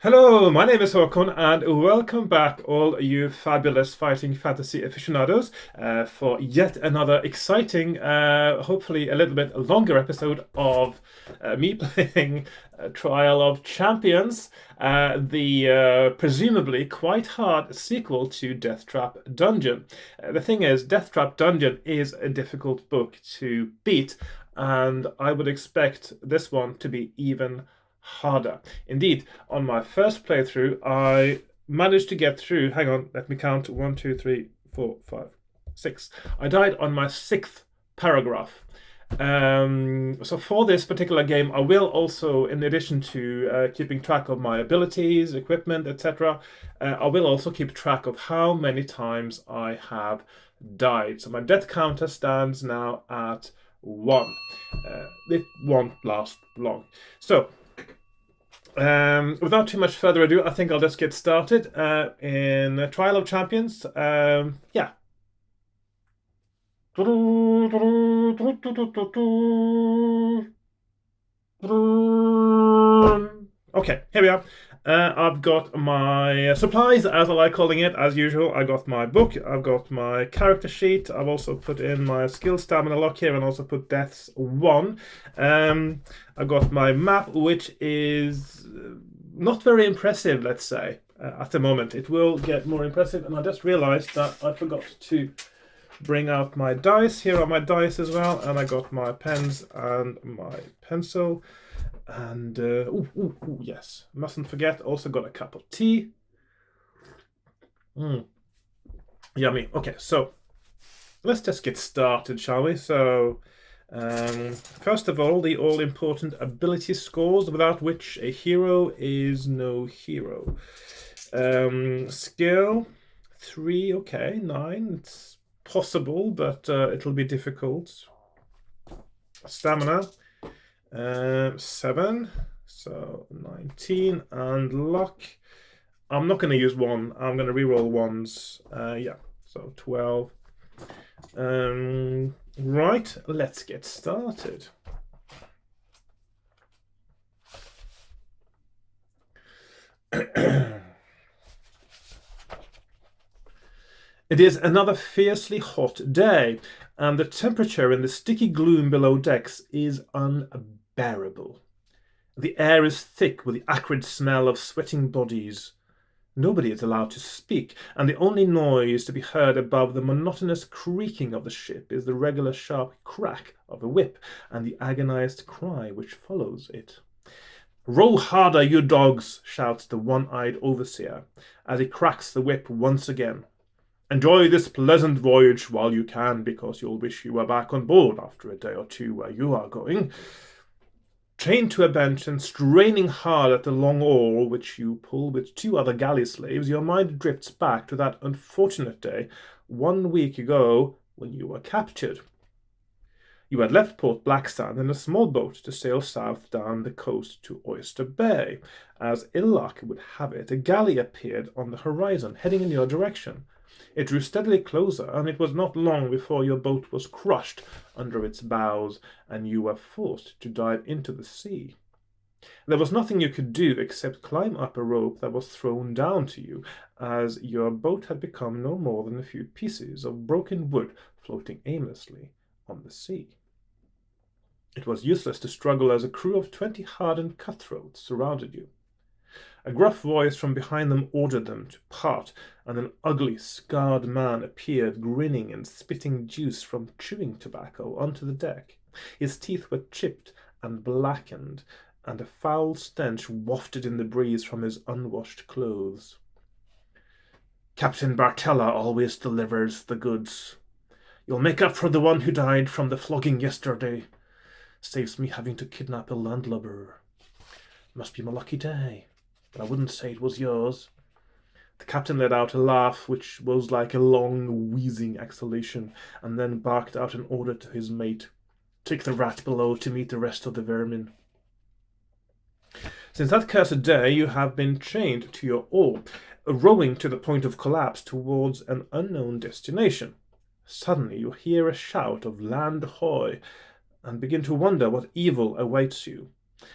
Hello, my name is Hakon, and welcome back, all you fabulous fighting fantasy aficionados, for yet another exciting, hopefully a little bit longer episode of me playing Trial of Champions, the presumably quite hard sequel to Death Trap Dungeon. The thing is, Death Trap Dungeon is a difficult book to beat, and I would expect this one to be even harder. Indeed, on my first playthrough, I managed to get through. Hang on, let me count. One, two, three, four, five, six. I died on my sixth paragraph. So for this particular game, I will also, in addition to keeping track of my abilities, equipment, etc., I will also keep track of how many times I have died. So my death counter stands now at one. It won't last long. So without too much further ado, I think I'll just get started in Trial of Champions. Yeah. Okay, here we are. I've got my supplies, as I like calling it, as usual. I got my book, I've got my character sheet, I've also put in my skill stamina lock here and also put deaths 1. I've got my map, which is not very impressive, let's say, at the moment. It will get more impressive, and I just realized that I forgot to bring out my dice. Here are my dice as well, and I got my pens and my pencil. And yes, mustn't forget. Also got a cup of tea. Yummy. Okay, so let's just get started, shall we? So, first of all, the all-important ability scores, without which a hero is no hero. Skill 3. Okay, 9. It's possible, but it'll be difficult. Stamina. 7, so 19, and luck. I'm not going to use 1. I'm going to reroll 1s. Yeah, so 12. Right, let's get started. It is another fiercely hot day, and the temperature in the sticky gloom below decks is unbearable. The air is thick with the acrid smell of sweating bodies. Nobody is allowed to speak, and the only noise to be heard above the monotonous creaking of the ship is the regular sharp crack of a whip and the agonized cry which follows it. "Row harder, you dogs!" shouts the one-eyed overseer, as he cracks the whip once again. "Enjoy this pleasant voyage while you can, because you'll wish you were back on board after a day or two where you are going." Chained to a bench and straining hard at the long oar which you pull with 2 other galley slaves, your mind drifts back to that unfortunate day 1 week ago when you were captured. You had left Port Blacksand in a small boat to sail south down the coast to Oyster Bay. As ill luck would have it, a galley appeared on the horizon, heading in your direction. It drew steadily closer, and it was not long before your boat was crushed under its bows, and you were forced to dive into the sea. There was nothing you could do except climb up a rope that was thrown down to you, as your boat had become no more than a few pieces of broken wood floating aimlessly on the sea. It was useless to struggle, as a crew of 20 hardened cutthroats surrounded you. A gruff voice from behind them ordered them to part, and an ugly, scarred man appeared, grinning and spitting juice from chewing tobacco onto the deck. His teeth were chipped and blackened, and a foul stench wafted in the breeze from his unwashed clothes. "Captain Bartella always delivers the goods. You'll make up for the one who died from the flogging yesterday. Saves me having to kidnap a landlubber. Must be my lucky day, but I wouldn't say it was yours." The captain let out a laugh, which was like a long, wheezing exhalation, and then barked out an order to his mate. "Take the rat below to meet the rest of the vermin." Since that cursed day, you have been chained to your oar, rowing to the point of collapse towards an unknown destination. Suddenly you hear a shout of "Land ahoy!" and begin to wonder what evil awaits you.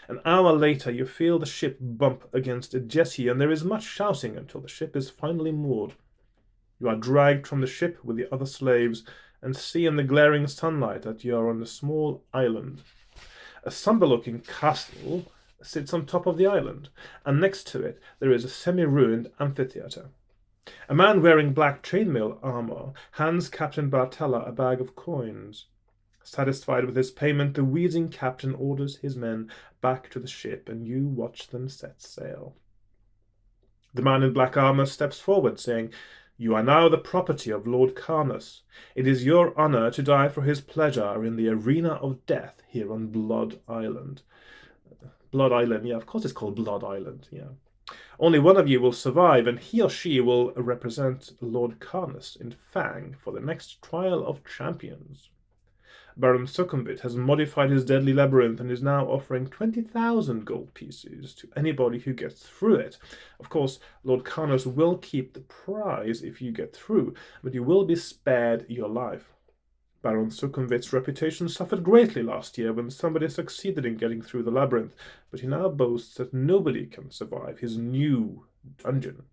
An hour later, you feel the ship bump against a jetty, and there is much shouting until the ship is finally moored. You are dragged from the ship with the other slaves and see in the glaring sunlight that you are on a small island. A somber-looking castle sits on top of the island, and next to it there is a semi-ruined amphitheater. A man wearing black chainmail armor hands Captain Bartella a bag of coins. Satisfied with his payment, the wheezing captain orders his men back to the ship, and you watch them set sail. The man in black armor steps forward, saying, "You are now the property of Lord Carnus. It is your honor to die for his pleasure in the arena of death here on Blood Island." Blood Island, yeah, of course it's called Blood Island, yeah. Only one of you will survive, and he or she will represent Lord Carnus in Fang for the next trial of champions. Baron Succumbit has modified his deadly labyrinth and is now offering 20,000 gold pieces to anybody who gets through it. Of course, Lord Carnus will keep the prize if you get through, but you will be spared your life. Baron Succumbit's reputation suffered greatly last year when somebody succeeded in getting through the labyrinth, but he now boasts that nobody can survive his new dungeon.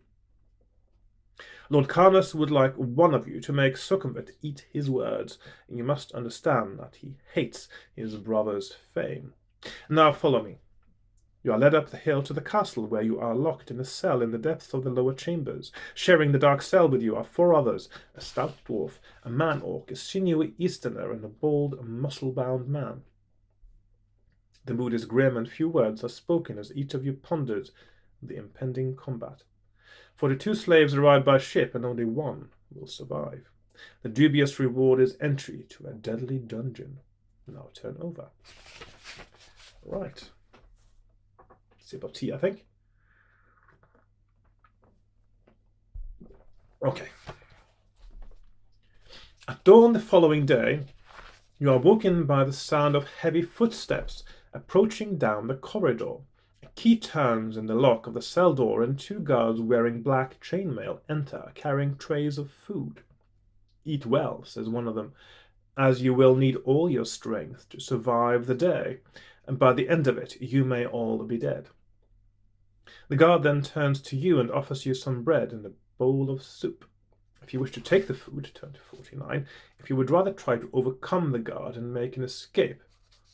Lord Carnus would like one of you to make Succumbit eat his words, and you must understand that he hates his brother's fame. Now follow me. You are led up the hill to the castle, where you are locked in a cell in the depths of the lower chambers. Sharing the dark cell with you are 4 others, a stout dwarf, a man-orc, a sinewy easterner, and a bald, muscle-bound man. The mood is grim, and few words are spoken as each of you ponders the impending combat. 42 slaves arrive by ship, and only 1 will survive. The dubious reward is entry to a deadly dungeon. Now turn over. Right. Sip of tea, I think. Okay. At dawn the following day, you are woken by the sound of heavy footsteps approaching down the corridor. A key turns in the lock of the cell door, and 2 guards wearing black chainmail enter, carrying trays of food. "Eat well," says one of them, "as you will need all your strength to survive the day, and by the end of it you may all be dead." The guard then turns to you and offers you some bread and a bowl of soup. If you wish to take the food, turn to 49. If you would rather try to overcome the guard and make an escape,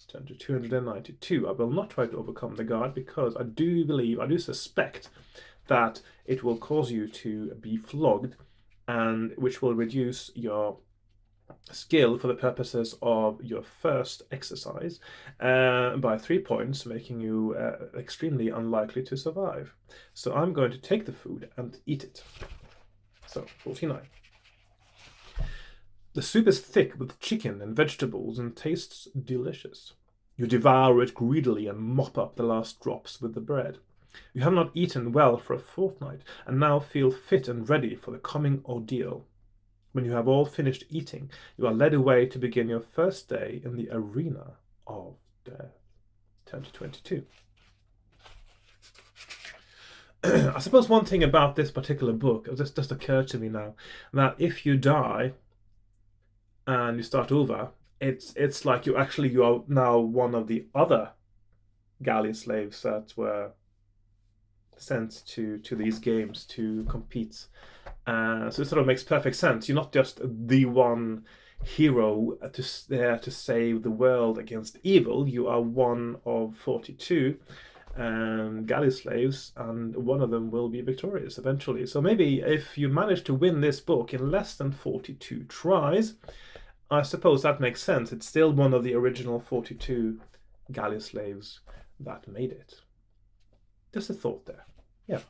turn to 292. I will not try to overcome the guard because I do suspect that it will cause you to be flogged, and which will reduce your skill for the purposes of your first exercise by 3 points, making you extremely unlikely to survive. So I'm going to take the food and eat it. So 49. The soup is thick with chicken and vegetables and tastes delicious. You devour it greedily and mop up the last drops with the bread. You have not eaten well for a fortnight and now feel fit and ready for the coming ordeal. When you have all finished eating, you are led away to begin your first day in the arena of death. Turn to 22. I suppose one thing about this particular book, it just occurred to me now, that if you die and you start over, it's like you are now one of the other galley slaves that were sent to these games to compete. So it sort of makes perfect sense. You're not just the one hero there to save the world against evil. You are one of 42 galley slaves, and one of them will be victorious eventually. So maybe if you manage to win this book in less than 42 tries, I suppose that makes sense. It's still one of the original 42 galley slaves that made it. Just a thought there. Yeah.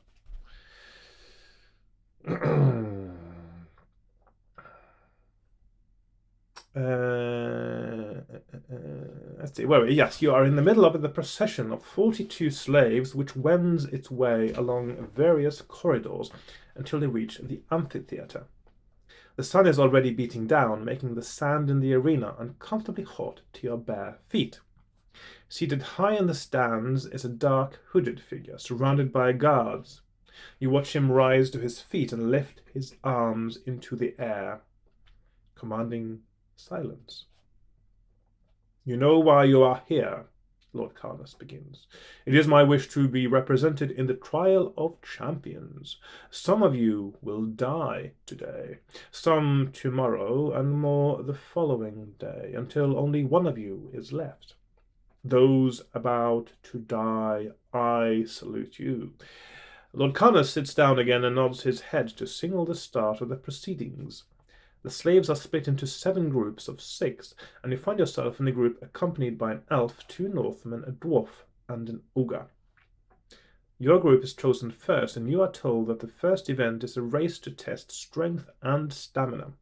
Let's see. Well, yes, you are in the middle of the procession of 42 slaves, which wends its way along various corridors until they reach the amphitheater. The sun is already beating down, making the sand in the arena uncomfortably hot to your bare feet. Seated high in the stands is a dark, hooded figure surrounded by guards. You watch him rise to his feet and lift his arms into the air, commanding silence. "You know why you are here," Lord Carnus begins. It is my wish to be represented in the trial of champions. Some of you will die today, some tomorrow, and more the following day, until only one of you is left. Those about to die, I salute you. Lord Carnus sits down again and nods his head to signal the start of the proceedings. The slaves are split into 7 groups of 6, and you find yourself in a group accompanied by an elf, 2 Northmen, a dwarf, and an ogre. Your group is chosen first, and you are told that the first event is a race to test strength and stamina.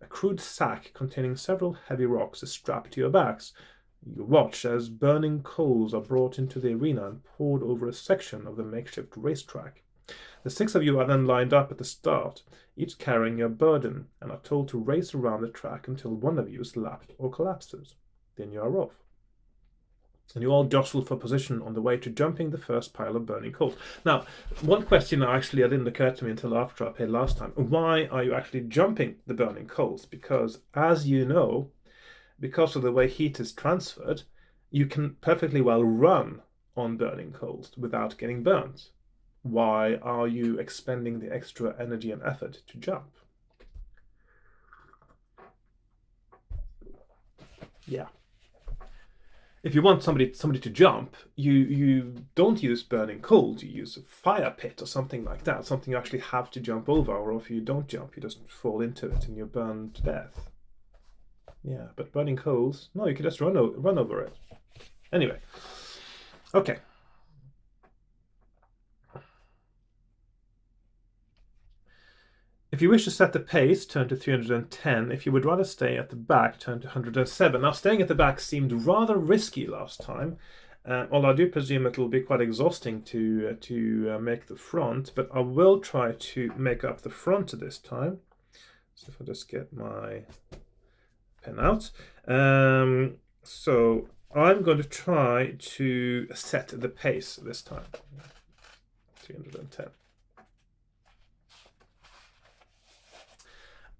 A crude sack containing several heavy rocks is strapped to your backs. You watch as burning coals are brought into the arena and poured over a section of the makeshift racetrack. The 6 of you are then lined up at the start, each carrying your burden, and are told to race around the track until one of you is lapped or collapses. Then you are off. And you all jostle for position on the way to jumping the first pile of burning coals. Now, one question actually didn't occur to me until after I played last time. Why are you actually jumping the burning coals? Because, as you know, because of the way heat is transferred, you can perfectly well run on burning coals without getting burnt. Why are you expending the extra energy and effort to jump? Yeah. If you want somebody to jump, you don't use burning coals, you use a fire pit or something like that, something you actually have to jump over, or if you don't jump, you just fall into it and you're burned to death. Yeah, but burning coals, no, you can just run over it. Anyway, okay. If you wish to set the pace, turn to 310. If you would rather stay at the back, turn to 107. Now, staying at the back seemed rather risky last time, although I do presume it will be quite exhausting to make the front, but I will try to make up the front this time. So if I just get my pen out. So I'm going to try to set the pace this time. 310.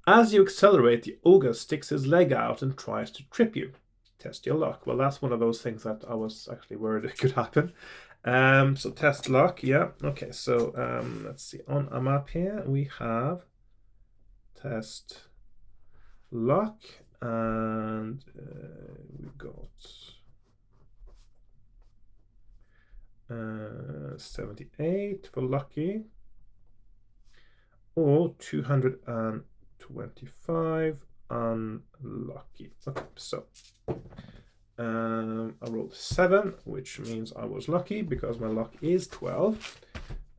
As you accelerate, the ogre sticks his leg out and tries to trip you. Test your luck. Well, that's one of those things that I was actually worried it could happen. So test luck, yeah. Okay, so let's see. On a map here, we have test luck, and we've got 78 for lucky, or 225 unlucky. Okay, so I rolled 7, which means I was lucky because my luck is 12,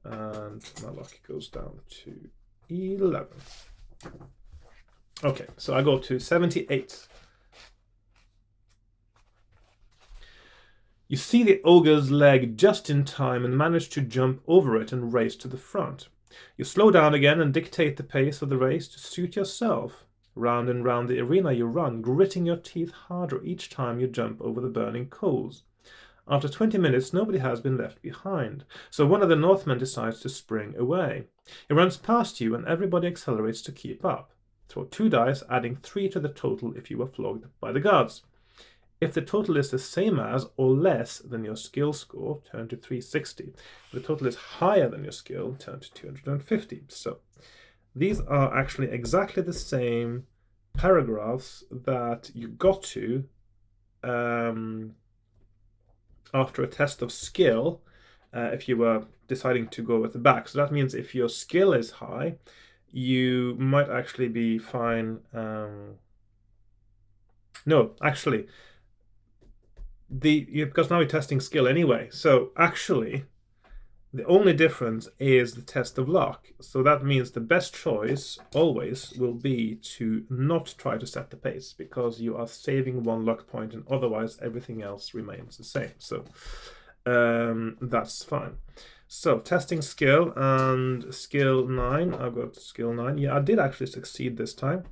and my luck goes down to 11. Okay, so I go to 78. You see the ogre's leg just in time and manage to jump over it and race to the front. You slow down again and dictate the pace of the race to suit yourself. Round and round the arena you run, gritting your teeth harder each time you jump over the burning coals. After 20 minutes, nobody has been left behind, so one of the Northmen decides to spring away. He runs past you and everybody accelerates to keep up. Throw 2 dice, adding 3 to the total if you were flogged by the guards. If the total is the same as or less than your skill score, turn to 360. If the total is higher than your skill, turn to 250. So these are actually exactly the same paragraphs that you got to after a test of skill if you were deciding to go at the back. So that means if your skill is high, you might actually be fine. No, actually, because now we're testing skill anyway. So actually, the only difference is the test of luck. So that means the best choice always will be to not try to set the pace, because you are saving 1 luck point and otherwise everything else remains the same. So that's fine. So testing skill and skill 9. I've got skill 9. Yeah, I did actually succeed this time.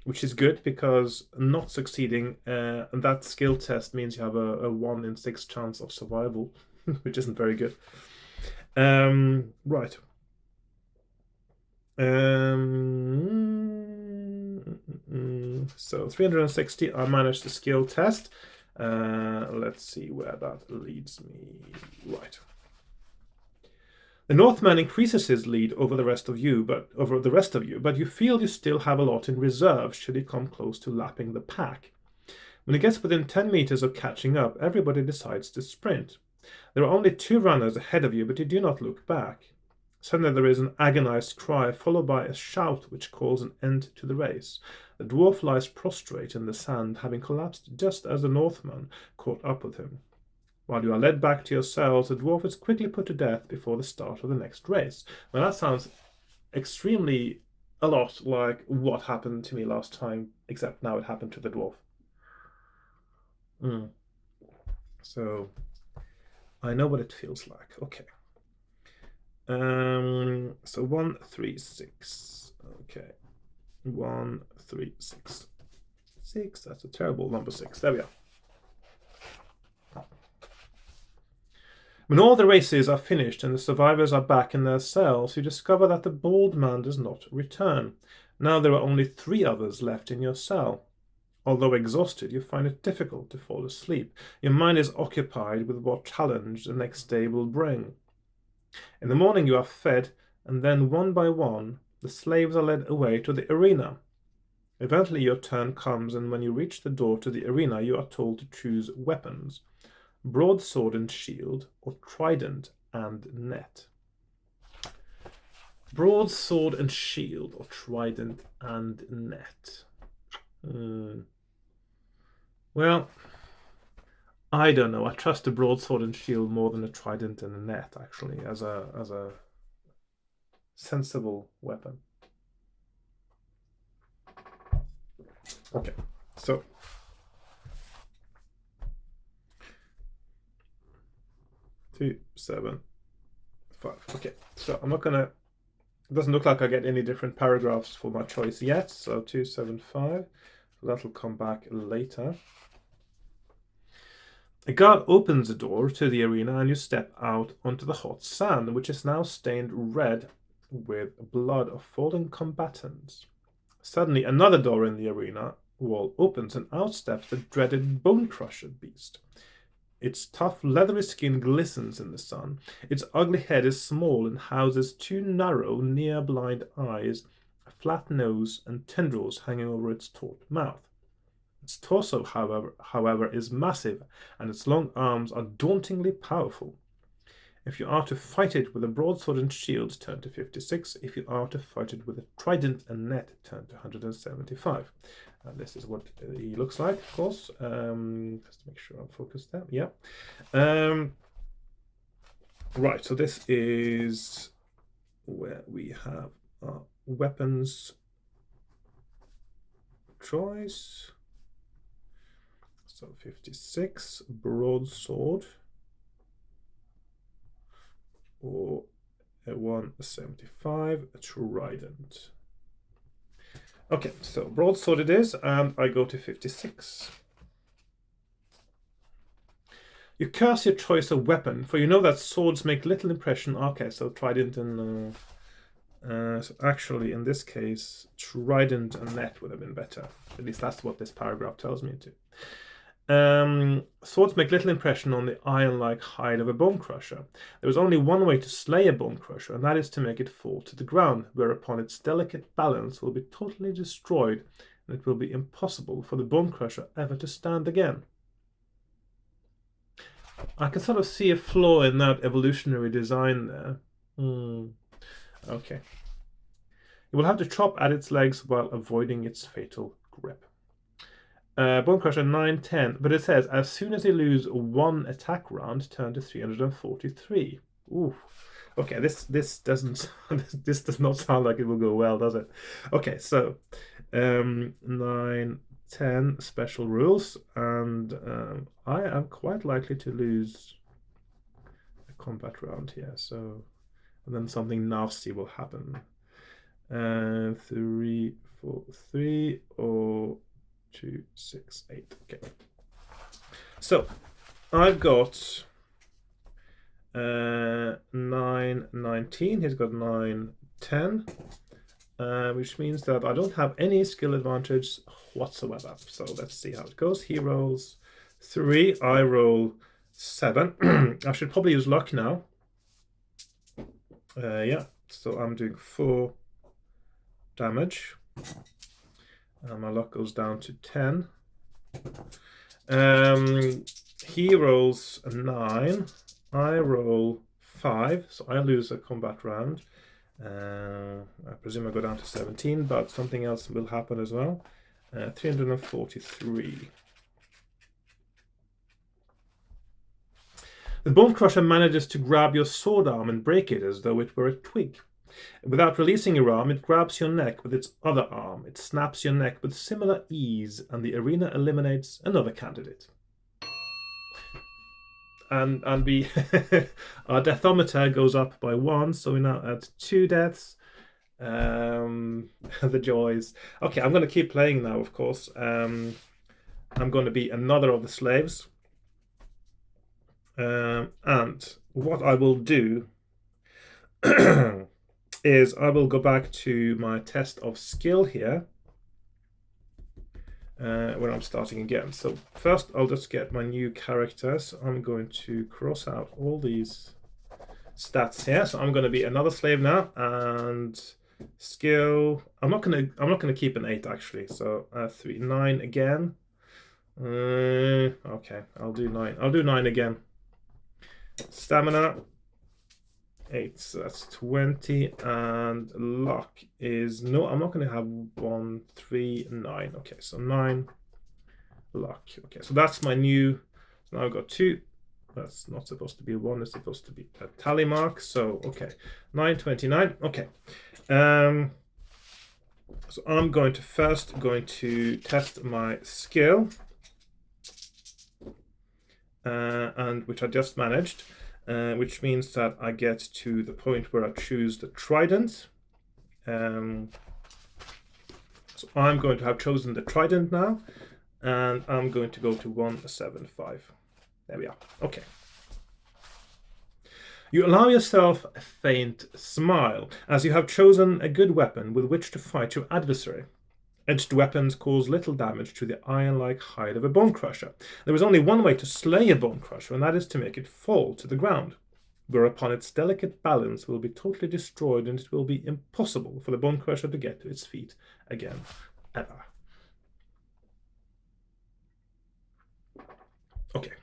Which is good, because not succeeding that skill test means you have a 1 in 6 chance of survival, which isn't very good. Right. So 360, I managed the skill test. Let's see where that leads me. Right. The Northman increases his lead over the rest of you, but you feel you still have a lot in reserve should he come close to lapping the pack. When he gets within 10 meters of catching up, everybody decides to sprint. There are only 2 runners ahead of you, but you do not look back. Suddenly there is an agonized cry, followed by a shout which calls an end to the race. The dwarf lies prostrate in the sand, having collapsed just as the Northman caught up with him. While you are led back to your cells, the dwarf is quickly put to death before the start of the next race. Now that sounds extremely a lot like what happened to me last time, except now it happened to the dwarf. So I know what it feels like. Okay. So 1, 3, 6. Okay. 1, 3, 6. 6. That's a terrible number 6. There we are. When all the races are finished and the survivors are back in their cells, you discover that the bald man does not return. Now there are only 3 others left in your cell. Although exhausted, you find it difficult to fall asleep. Your mind is occupied with what challenge the next day will bring. In the morning you are fed, and then one by one, the slaves are led away to the arena. Eventually your turn comes, and when you reach the door to the arena, you are told to choose weapons: broadsword and shield, or trident and net. Broadsword and shield, or trident and net. Well, I don't know. I trust a broadsword and shield more than a trident and a net, actually, as a sensible weapon. Okay, so 2, 7, 5. Okay, so I'm not gonna. It doesn't look like I get any different paragraphs for my choice yet. So 2, 7, 5. So that'll come back later. A guard opens the door to the arena, and you step out onto the hot sand, which is now stained red with blood of fallen combatants. Suddenly, another door in the arena wall opens, and out steps the dreaded Bone Crusher beast. Its tough, leathery skin glistens in the sun. Its ugly head is small and houses 2 narrow, near-blind eyes, a flat nose, and tendrils hanging over its taut mouth. Its torso, however, is massive, and its long arms are dauntingly powerful. If you are to fight it with a broadsword and shield, turn to 56. If you are to fight it with a trident and net, turn to 175. And this is what he looks like, of course. Just to make sure I'm focused there. Yeah. Right, so this is where we have our weapons choice. So 56, broadsword, or a 175, a trident. Okay, so broadsword it is, and I go to 56. You curse your choice of weapon, for you know that swords make little impression. Okay, so trident and so actually in this case trident and net would have been better. At least that's what this paragraph tells me to. Swords make little impression on the iron-like hide of a bone crusher. There is only one way to slay a bone crusher, and that is to make it fall to the ground, whereupon its delicate balance will be totally destroyed, and it will be impossible for the bone crusher ever to stand again. I can sort of see a flaw in that evolutionary design there. Okay. You will have to chop at its legs while avoiding its fatal grip. Bone Crusher 910, but it says as soon as you lose 1 attack round, turn to 343. Ooh, okay. This doesn't this does not sound like it will go well, does it? Okay, so 9, 10 special rules, and I am quite likely to lose a combat round here. So, and then something nasty will happen. 3, 4, 3, or 2, 6, 8. Okay. So I've got 9, 19. He's got 9, 10, which means that I don't have any skill advantage whatsoever. So let's see how it goes. He rolls 3. I roll 7. I should probably use luck now. Yeah, so I'm doing 4 damage. And my luck goes down to 10. He rolls a 9. I roll 5, so I lose a combat round. I presume I go down to 17, but something else will happen as well. 343. The Bone Crusher manages to grab your sword arm and break it as though it were a twig. Without releasing your arm, it grabs your neck with its other arm. It snaps your neck with similar ease, and the arena eliminates another candidate. And we our deathometer goes up by 1, so we're now at 2 deaths. The joys. Okay, I'm going to keep playing now, of course. I'm going to be another of the slaves. And what I will do is I will go back to my test of skill here when I'm starting again. So first I'll just get my new characters. I'm going to cross out all these stats here. So I'm going to be another slave now, and skill. I'm not gonna keep an 8 actually. So 3, 9 again. Okay, I'll do 9. I'll do 9 again. Stamina 8, so that's 20, and luck is no. I'm not going to have 1, 3, 9. Okay, so 9 luck. Okay, so that's my new. So now I've got 2. That's not supposed to be 1. It's supposed to be a tally mark. So okay, 9, 29. Okay. So I'm going to test my skill, and which I just managed, which means that I get to the point where I choose the trident. So I'm going to have chosen the trident now, and I'm going to go to 175. There we are. Okay. You allow yourself a faint smile, as you have chosen a good weapon with which to fight your adversary. Edged weapons cause little damage to the iron-like hide of a bone crusher. There is only one way to slay a bone crusher, and that is to make it fall to the ground, whereupon its delicate balance will be totally destroyed, and it will be impossible for the bone crusher to get to its feet again, ever. Okay.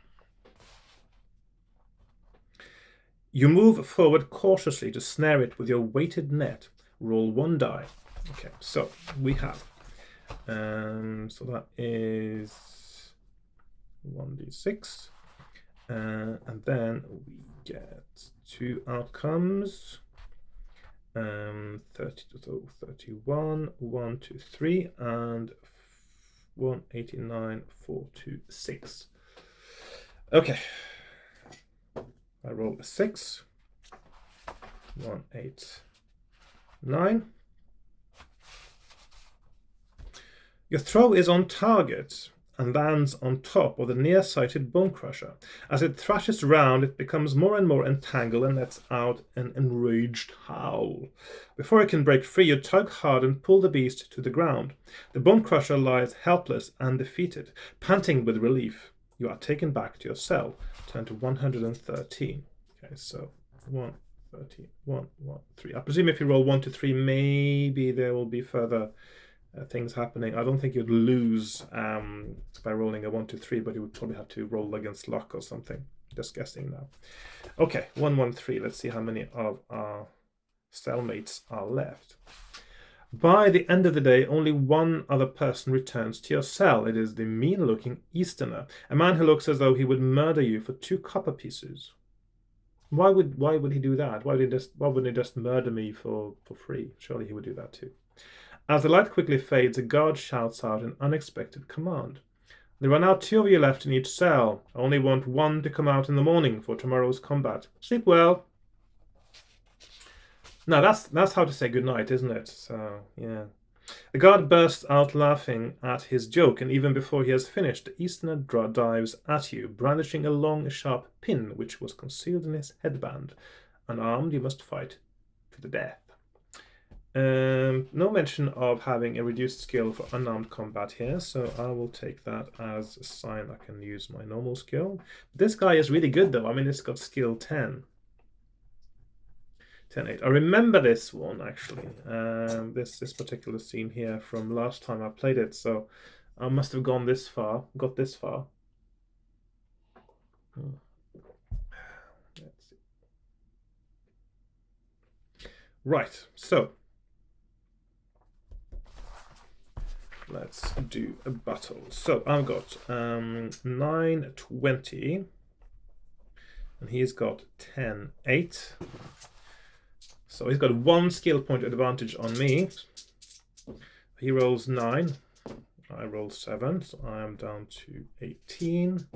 You move forward cautiously to snare it with your weighted net. Roll 1 die. Okay, so we have. So that is 1d6. And then we get 2 outcomes. 30 to 31, 1, 2, 3, and 189, 4, 2, 6. Okay. I roll a 6. 1, 8, 9. Your throw is on target and lands on top of the near-sighted bone crusher. As it thrashes round, it becomes more and more entangled and lets out an enraged howl. Before it can break free, you tug hard and pull the beast to the ground. The bone crusher lies helpless and defeated, panting with relief. You are taken back to your cell. Turn to 113. Okay, so 113, 1, 1, 3. I presume if you roll 1 to 3, maybe there will be further things happening. I don't think you'd lose by rolling a 1 to 3, but you would probably have to roll against luck or something. Just guessing now. Okay, 113. Let's see how many of our cellmates are left. By the end of the day, only one other person returns to your cell. It is the mean-looking Easterner, a man who looks as though he would murder you for 2 copper pieces. Why would he do that? Why wouldn't he just murder me for free? Surely he would do that too. As the light quickly fades, a guard shouts out an unexpected command. There are now 2 of you left in each cell. I only want 1 to come out in the morning for tomorrow's combat. Sleep well. Now that's how to say goodnight, isn't it? So yeah. The guard bursts out laughing at his joke, and even before he has finished, the Easterner dives at you, brandishing a long, sharp pin which was concealed in his headband. Unarmed, you must fight to the death. No mention of having a reduced skill for unarmed combat here, so I will take that as a sign I can use my normal skill. This guy is really good though. I mean, it's got skill 10. 10-8. I remember this one actually. This particular scene here from last time I played it, so I must have got this far. Let's see. Right, so let's do a battle. So I've got 9-20, and he's got 10-8. So he's got 1 skill point advantage on me. He rolls 9. I roll 7, so I am down to 18.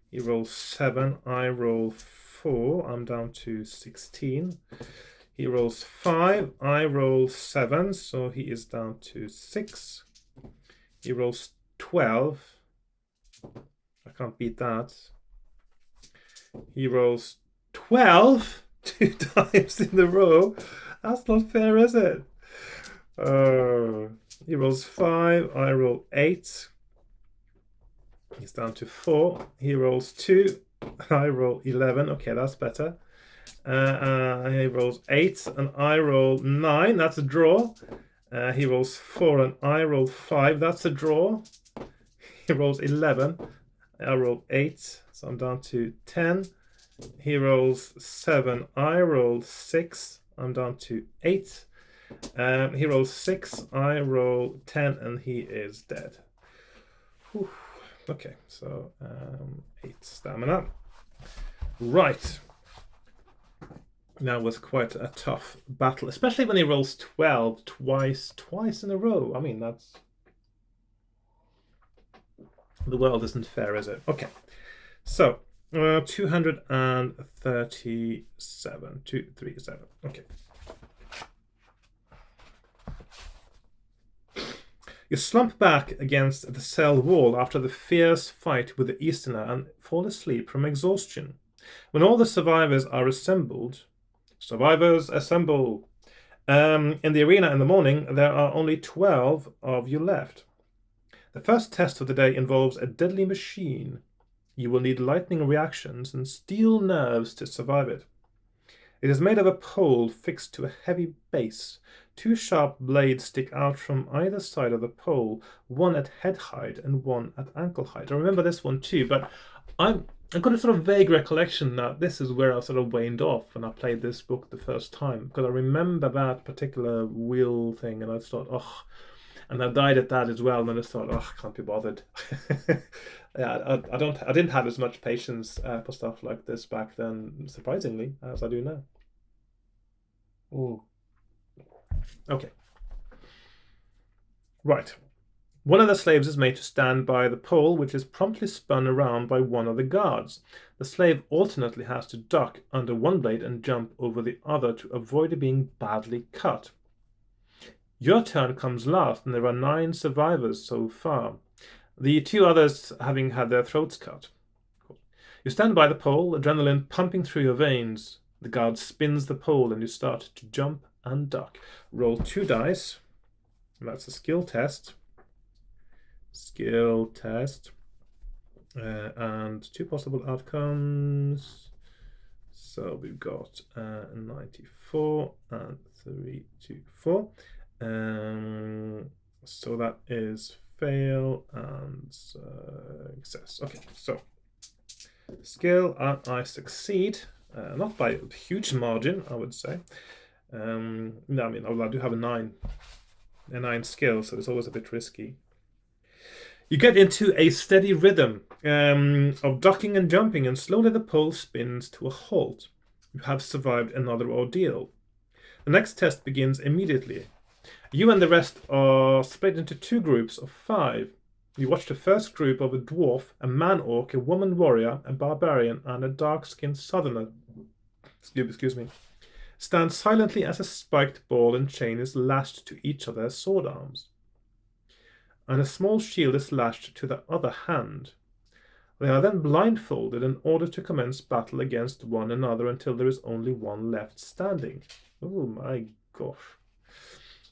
He rolls 7. I roll 4. I'm down to 16. He rolls 5. I roll 7, so he is down to 6. He rolls 12. I can't beat that. He rolls 12 2 times in a row. That's not fair, is it? He rolls 5. I roll 8. He's down to 4. He rolls 2. I roll 11. Okay, that's better. He rolls 8 and I roll 9. That's a draw. He rolls 4 and I roll 5. That's a draw. He rolls 11. I roll 8. So I'm down to 10. He rolls 7. I roll 6. I'm down to 8. He rolls 6. I roll 10, and he is dead. Whew. Okay, so 8 stamina. Right. That was quite a tough battle, especially when he rolls 12 twice in a row. I mean, that's... The world isn't fair, is it? Okay, so 237. 237. Okay. You slump back against the cell wall after the fierce fight with the Easterner and fall asleep from exhaustion. When all the survivors are assembled, survivors assemble. In the arena in the morning, there are only 12 of you left. The first test of the day involves a deadly machine. You will need lightning reactions and steel nerves to survive it. It is made of a pole fixed to a heavy base. 2 sharp blades stick out from either side of the pole, one at head height and one at ankle height. I remember this one too, but I've got a sort of vague recollection that this is where I sort of waned off when I played this book the first time, because I remember that particular wheel thing and I thought, oh, and I died at that as well, and then I thought, oh, I can't be bothered. Yeah, I didn't have as much patience for stuff like this back then, surprisingly, as I do now. Ooh. Okay. Right. One of the slaves is made to stand by the pole, which is promptly spun around by one of the guards. The slave alternately has to duck under one blade and jump over the other to avoid being badly cut. Your turn comes last, and there are 9 survivors so far, the 2 others having had their throats cut. You stand by the pole, adrenaline pumping through your veins. The guard spins the pole, and you start to jump and duck. Roll 2 dice. That's a skill test. Skill test. And 2 possible outcomes. So we've got 94 and 3, 2, 4. So that is fail and success. Okay, so skill, I succeed. Not by a huge margin, I would say. No, I mean, I do have a 9 skill, so it's always a bit risky. You get into a steady rhythm of ducking and jumping, and slowly the pole spins to a halt. You have survived another ordeal. The next test begins immediately. You and the rest are split into 2 groups of 5. You watch the first group of a dwarf, a man-orc, a woman warrior, a barbarian, and a dark-skinned southerner, excuse me, stand silently as a spiked ball and chain is lashed to each of their sword arms, and a small shield is lashed to the other hand. They are then blindfolded in order to commence battle against one another until there is only one left standing. Oh my gosh.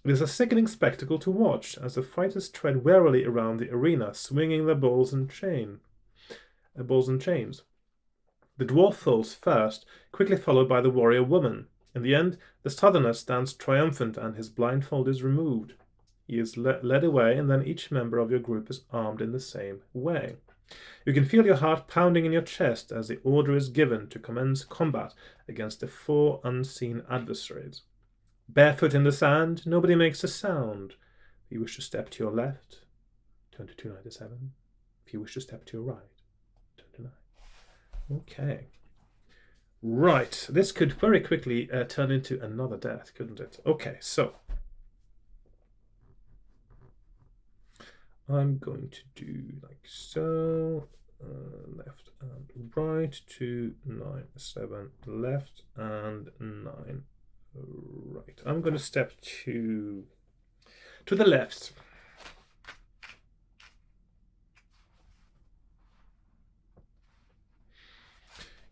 It is a sickening spectacle to watch as the fighters tread warily around the arena, swinging their balls and chains. The dwarf falls first, quickly followed by the warrior woman. In the end, the southerner stands triumphant and his blindfold is removed. He is led away, and then each member of your group is armed in the same way. You can feel your heart pounding in your chest as the order is given to commence combat against the 4 unseen adversaries. Barefoot in the sand, nobody makes a sound. If you wish to step to your left, turn to 297. If you wish to step to your right, turn to 9. Okay. Right, this could very quickly turn into another death, couldn't it? Okay, so I'm going to do like so. Left and right, 2, 9, 7, left and 9, right. I'm going to step to the left.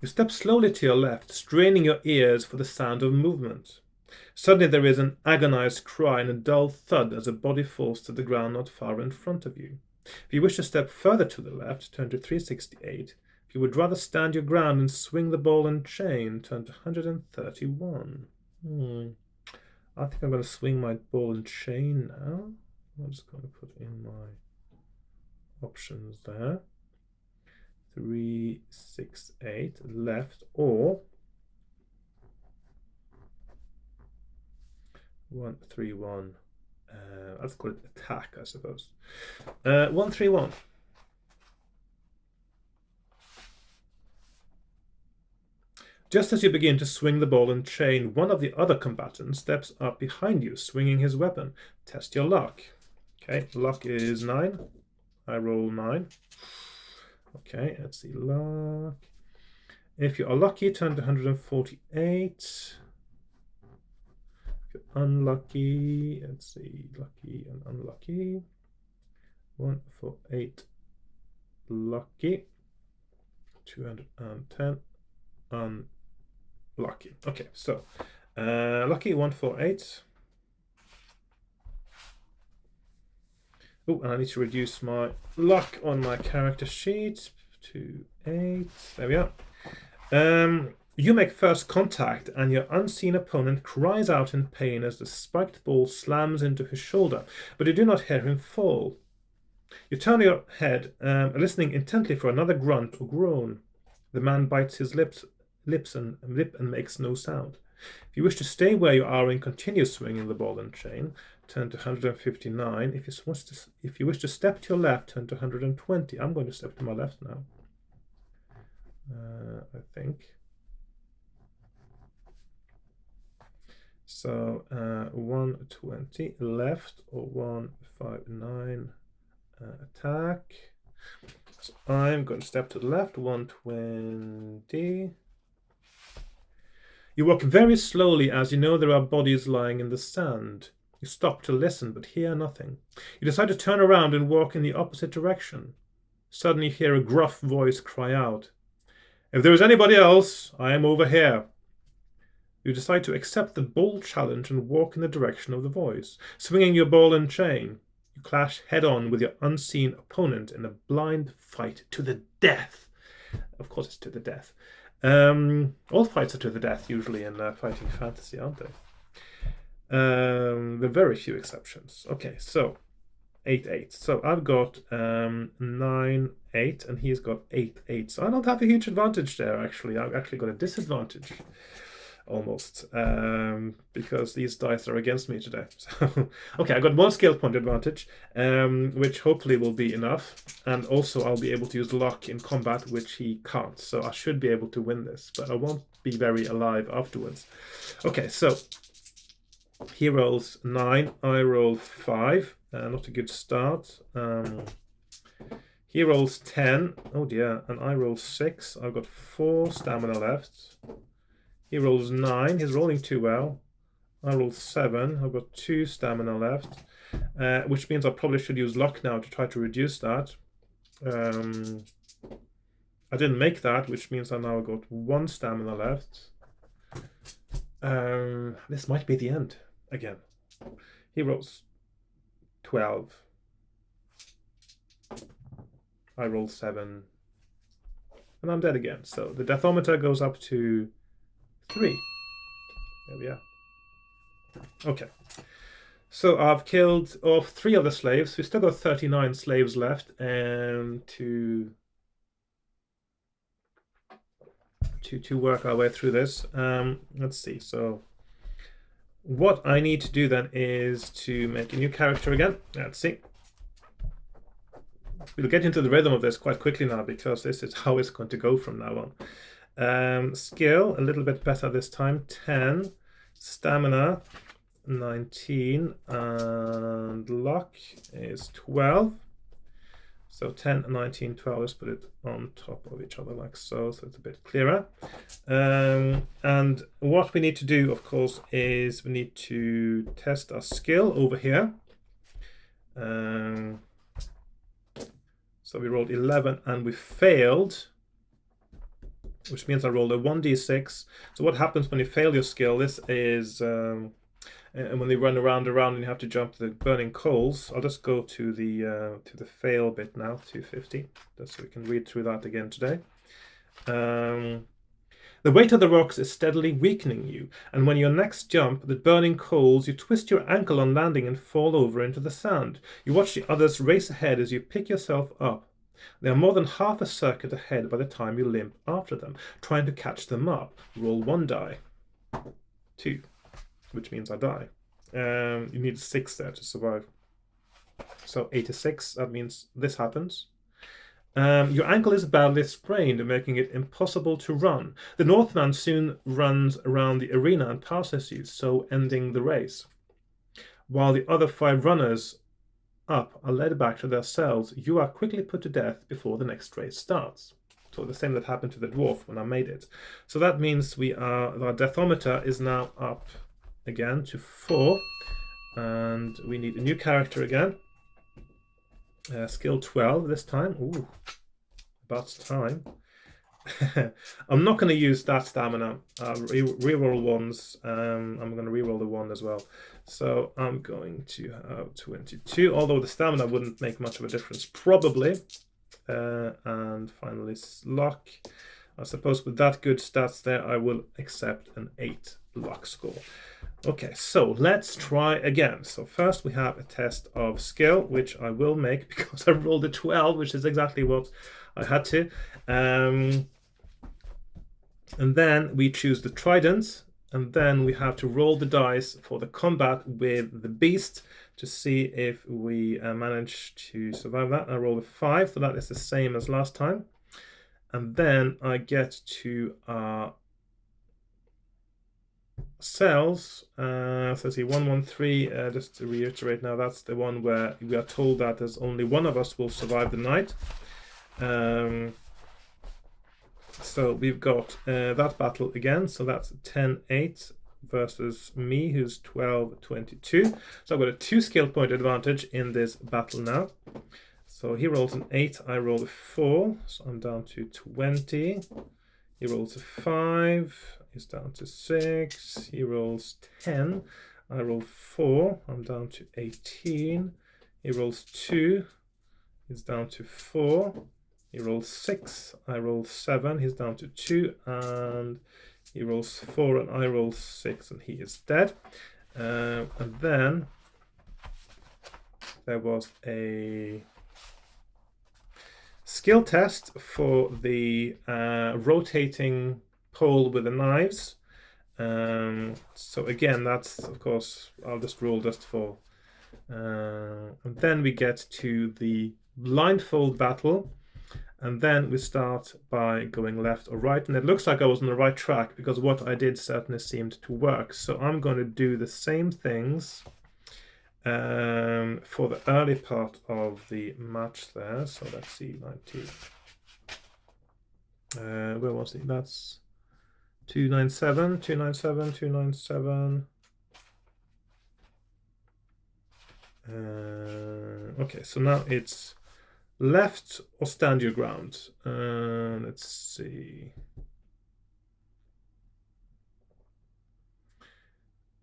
You step slowly to your left, straining your ears for the sound of movement. Suddenly there is an agonized cry and a dull thud as a body falls to the ground not far in front of you. If you wish to step further to the left, turn to 368. If you would rather stand your ground and swing the ball and chain, turn to 131. I think I'm going to swing my ball and chain now. I'm just going to put in my options there. 368 left, or 131. Let's call it attack, I suppose. 131. Just as you begin to swing the ball and chain, one of the other combatants steps up behind you, swinging his weapon. Test your luck. Okay, luck is 9. I roll 9. Okay, let's see, luck. If you are lucky, turn to 148. If you're unlucky, let's see, lucky and unlucky. 148, lucky. 210, unlucky. Okay, so lucky 148. Oh, and I need to reduce my luck on my character sheet to 8. There we are. You make first contact, and your unseen opponent cries out in pain as the spiked ball slams into his shoulder, but you do not hear him fall. You turn your head, listening intently for another grunt or groan. The man bites his lip and makes no sound. If you wish to stay where you are and continue swinging the ball and chain, turn to 159. If you wish to step to your left, turn to 120. I'm going to step to my left now. I think. So 120 left, or 159 attack. So I'm going to step to the left, 120. You walk very slowly as you know there are bodies lying in the sand. You stop to listen but hear nothing. You decide to turn around and walk in the opposite direction. Suddenly you hear a gruff voice cry out, "If there is anybody else, I am over here." You decide to accept the bold challenge and walk in the direction of the voice. Swinging your ball and chain, you clash head-on with your unseen opponent in a blind fight to the death. Of course it's to the death. All fights are to the death usually in fighting fantasy, aren't they? There are very few exceptions. Okay, so 8-8. So I've got 9-8 and he's got 8-8. So I don't have a huge advantage there, actually. I've actually got a disadvantage almost, because these dice are against me today. So, okay, I got 1 skill point advantage, which hopefully will be enough, and also I'll be able to use luck in combat, which he can't, so I should be able to win this, but I won't be very alive afterwards. Okay, so he rolls 9, I roll 5, not a good start. He rolls 10, oh dear, and I roll 6. I've got 4 stamina left. He rolls 9. He's rolling too well. I roll 7. I've got 2 stamina left, which means I probably should use luck now to try to reduce that. I didn't make that, which means I now got 1 stamina left. This might be the end again. He rolls 12. I roll 7. And I'm dead again. So the deathometer goes up to 3. There we are. Okay. So I've killed off 3 of the slaves. We've still got 39 slaves left, and to work our way through this. Let's see. So what I need to do then is to make a new character again. Let's see. We'll get into the rhythm of this quite quickly now, because this is how it's going to go from now on. Skill, a little bit better this time, 10. Stamina, 19. And luck is 12. So 10, 19, 12, let's put it on top of each other like so it's a bit clearer. And what we need to do, of course, is we need to test our skill over here. So we rolled 11 and we failed, which means I rolled a 1d6. So what happens when you fail your skill? This is and when they run around and you have to jump the burning coals. I'll just go to the fail bit now, 250, just so we can read through that again today. The weight of the rocks is steadily weakening you, and when your next jump, the burning coals, you twist your ankle on landing and fall over into the sand. You watch the others race ahead as you pick yourself up. They are more than half a circuit ahead by the time you limp after them, trying to catch them up. Roll 1 die. 2. Which means I die. You need 6 there to survive. So 86, that means this happens. Your ankle is badly sprained, making it impossible to run. The Northman soon runs around the arena and passes you, so ending the race. While the other 5 runners up are led back to their cells, you are quickly put to death before the next race starts. So the same that happened to the dwarf when I made it. So that means our deathometer is now up again to 4, and we need a new character again. Skill 12 this time. Ooh, about time. I'm not going to use that stamina. Reroll ones. I'm going to reroll the 1 as well. So I'm going to have 22, although the stamina wouldn't make much of a difference, probably. And finally, luck. I suppose with that good stats there, I will accept an 8 luck score. Okay, so let's try again. So first we have a test of skill, which I will make because I rolled a 12, which is exactly what I had to. And then we choose the trident, and then we have to roll the dice for the combat with the beast to see if we manage to survive that. I rolled a 5, so that is the same as last time. And then I get to cells. So see, 113, just to reiterate now, that's the one where we are told that there's only one of us will survive the night. So we've got that battle again. So that's 10-8 versus me, who's 12-22. So I've got a 2 skill point advantage in this battle now. So he rolls an 8, I roll a 4, so I'm down to 20. He rolls a 5, he's down to 6. He rolls 10, I roll 4, I'm down to 18. He rolls 2, he's down to 4. He rolls 6, I roll 7, he's down to 2. And he rolls 4 and I roll 6, and he is dead. And then there was a skill test for the rotating pole with the knives. So again, that's, of course, I'll just roll just for... and then we get to the blindfold battle. And then we start by going left or right. And it looks like I was on the right track because what I did certainly seemed to work. So I'm going to do the same things for the early part of the match there. So let's see, 19. Where was he? That's 297, 297, 297. Okay, so now it's left or stand your ground. Let's see.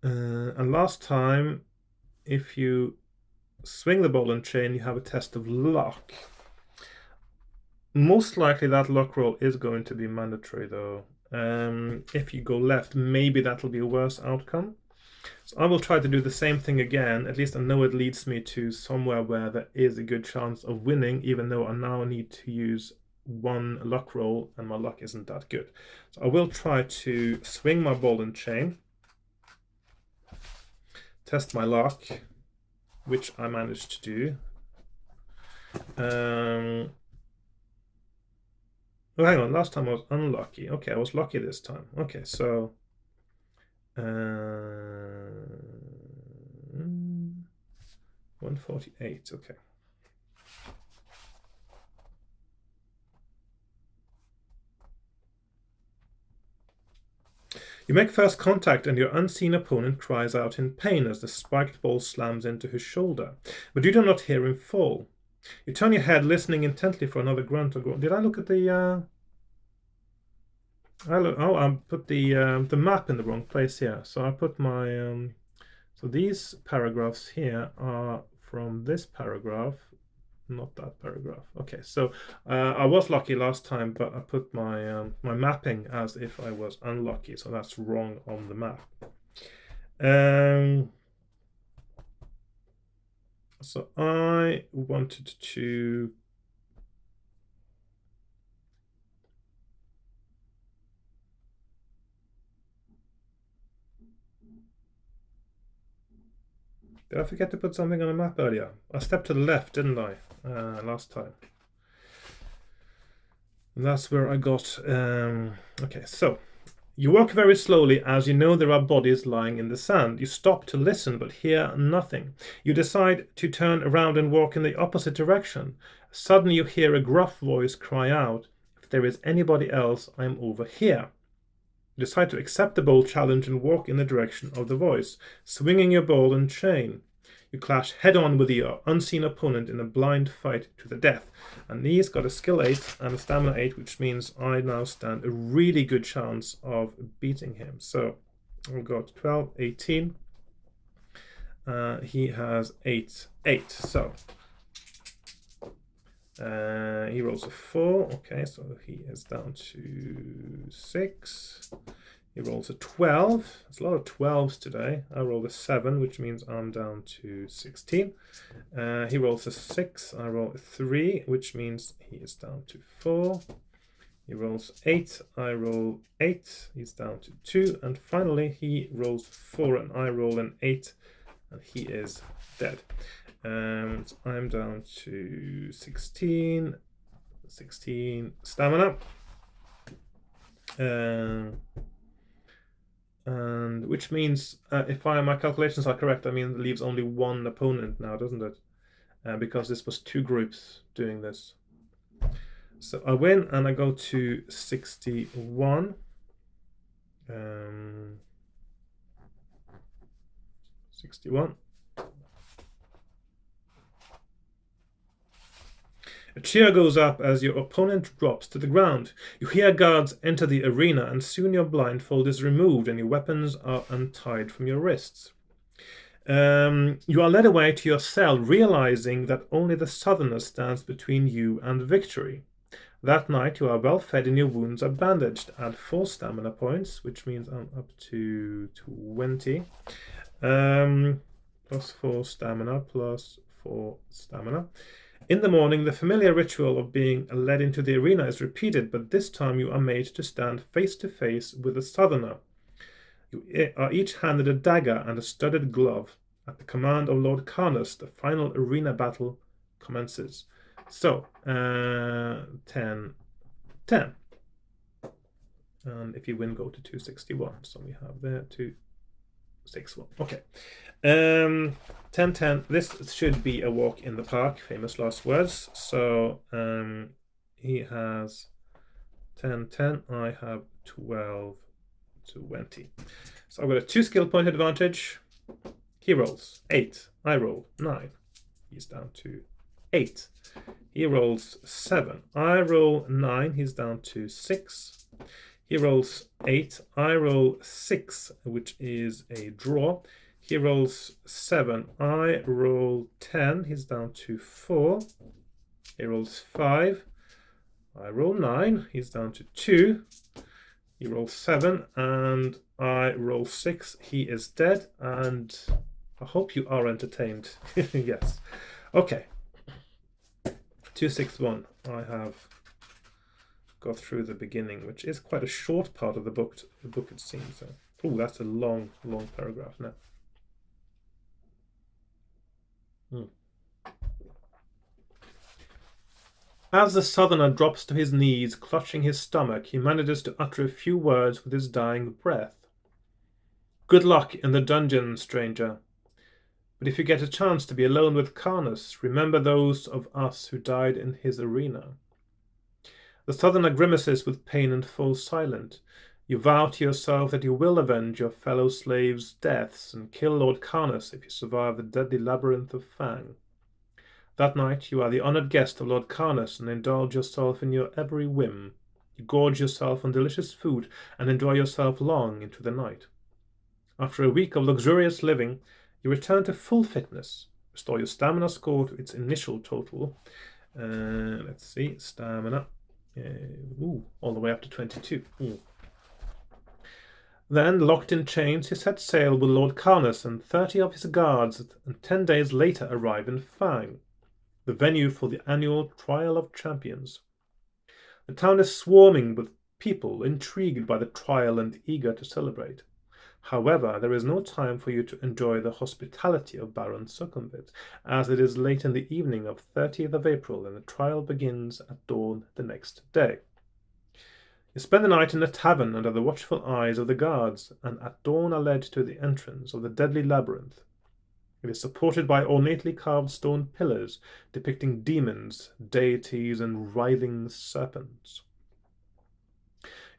And last time if you swing the ball and chain, you have a test of luck. Most likely that luck roll is going to be mandatory though. If you go left, maybe that'll be a worse outcome. So I will try to do the same thing again. At least I know it leads me to somewhere where there is a good chance of winning, even though I now need to use one luck roll and my luck isn't that good. So I will try to swing my ball and chain, test my luck, which I managed to do. Oh, hang on, last time I was unlucky. Okay, I was lucky this time. Okay, so 148, okay. You make first contact and your unseen opponent cries out in pain as the spiked ball slams into his shoulder, but you do not hear him fall. You turn your head, listening intently for another grunt or groan. Did I look at the I put the map in the wrong place here. So I put my so these paragraphs here are from this paragraph, not that paragraph. Okay, so I was lucky last time, but I put my my mapping as if I was unlucky, so that's wrong on the map. So I wanted to Did I forget to put something on the map earlier? I stepped to the left, didn't I, last time? And that's where I got... okay, so you walk very slowly as you know there are bodies lying in the sand. You stop to listen but hear nothing. You decide to turn around and walk in the opposite direction. Suddenly you hear a gruff voice cry out, "If there is anybody else, I'm over here." You decide to accept the bold challenge and walk in the direction of the voice, swinging your ball and chain. You clash head-on with your unseen opponent in a blind fight to the death. And he's got a skill 8 and a stamina 8, which means I now stand a really good chance of beating him. So I've got 12, 18. He has 8, 8. So he rolls a 4. Okay, so he is down to 6. He rolls a 12. There's a lot of 12s today. I rolled a 7, which means I'm down to 16. He rolls a 6. I roll a 3, which means he is down to 4. He rolls 8. I roll 8. He's down to 2. And finally, he rolls 4, and I roll an 8, and he is dead. So I'm down to 16 stamina. And which means, if my calculations are correct, I mean it leaves only one opponent now, doesn't it? Because this was 2 groups doing this. So I win and I go to 61. 61. A cheer goes up as your opponent drops to the ground. You hear guards enter the arena, and soon your blindfold is removed and your weapons are untied from your wrists. You are led away to your cell, realizing that only the Southerner stands between you and victory. That night you are well fed and your wounds are bandaged. Add 4 stamina points, which means I'm up to 20. Plus 4 stamina, plus 4 stamina. In the morning, the familiar ritual of being led into the arena is repeated, but this time you are made to stand face to face with a Southerner. You are each handed a dagger and a studded glove. At the command of Lord Carnus, the final arena battle commences. So, 10, 10. And if you win, go to 261. So we have there 261. Okay. 10, 10. This should be a walk in the park, famous last words. So he has 10, 10. I have 12, 20. So I've got a 2 skill point advantage. He rolls 8. I roll 9. He's down to 8. He rolls 7. I roll 9. He's down to 6. He rolls 8. I roll 6, which is a draw. He rolls 7. I roll 10. He's down to 4. He rolls 5. I roll 9. He's down to 2. He rolls 7. And I roll 6. He is dead. And I hope you are entertained. Yes. Okay. 261. I have got through the beginning, which is quite a short part of the book. It seems. Oh, that's a long paragraph now. As the southerner drops to his knees, clutching his stomach, he manages to utter a few words with his dying breath. Good luck in the dungeon, stranger. But if you get a chance to be alone with Karnas, remember those of us who died in his arena. The southerner grimaces with pain and falls silent. You vow to yourself that you will avenge your fellow slaves' deaths and kill Lord Karnas if you survive the deadly labyrinth of Fang. That night you are the honoured guest of Lord Karnas and indulge yourself in your every whim. You gorge yourself on delicious food and enjoy yourself long into the night. After a week of luxurious living, you return to full fitness. Restore your stamina score to its initial total. Let's see, stamina. All the way up to 22. Then, locked in chains, he sets sail with Lord Karnas and 30 of his guards, and 10 days later arrive in Fang, the venue for the annual Trial of Champions. The town is swarming with people intrigued by the trial and eager to celebrate. However, there is no time for you to enjoy the hospitality of Baron Succumbit, as it is late in the evening of 30th of April and the trial begins at dawn the next day. You spend the night in a tavern under the watchful eyes of the guards, and at dawn are led to the entrance of the deadly labyrinth. It is supported by ornately carved stone pillars depicting demons, deities, and writhing serpents.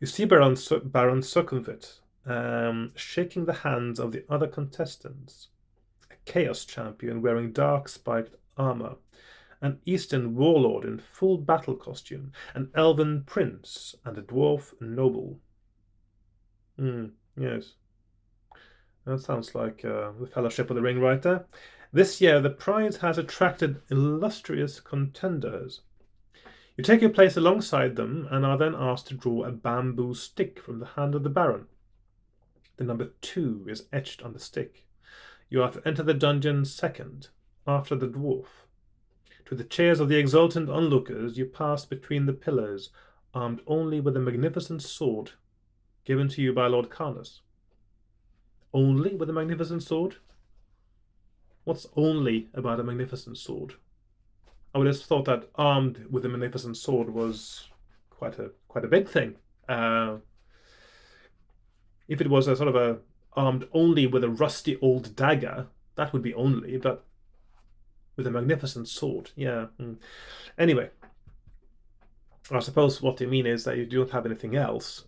You see Baron Succumbit shaking the hands of the other contestants. A chaos champion wearing dark spiked armor, an eastern warlord in full battle costume, an elven prince, and a dwarf noble. Yes. That sounds like the Fellowship of the Ring right there. This year, the prize has attracted illustrious contenders. You take your place alongside them and are then asked to draw a bamboo stick from the hand of the Baron. The number 2 is etched on the stick. You are to enter the dungeon second, after the dwarf. To the cheers of the exultant onlookers, you pass between the pillars, armed only with a magnificent sword given to you by Lord Karnas. Only with a magnificent sword? What's only about a magnificent sword? I would have thought that armed with a magnificent sword was quite a big thing. If it was a sort of a armed only with a rusty old dagger, that would be only, but with a magnificent sword, yeah. Anyway, I suppose what they mean is that you don't have anything else.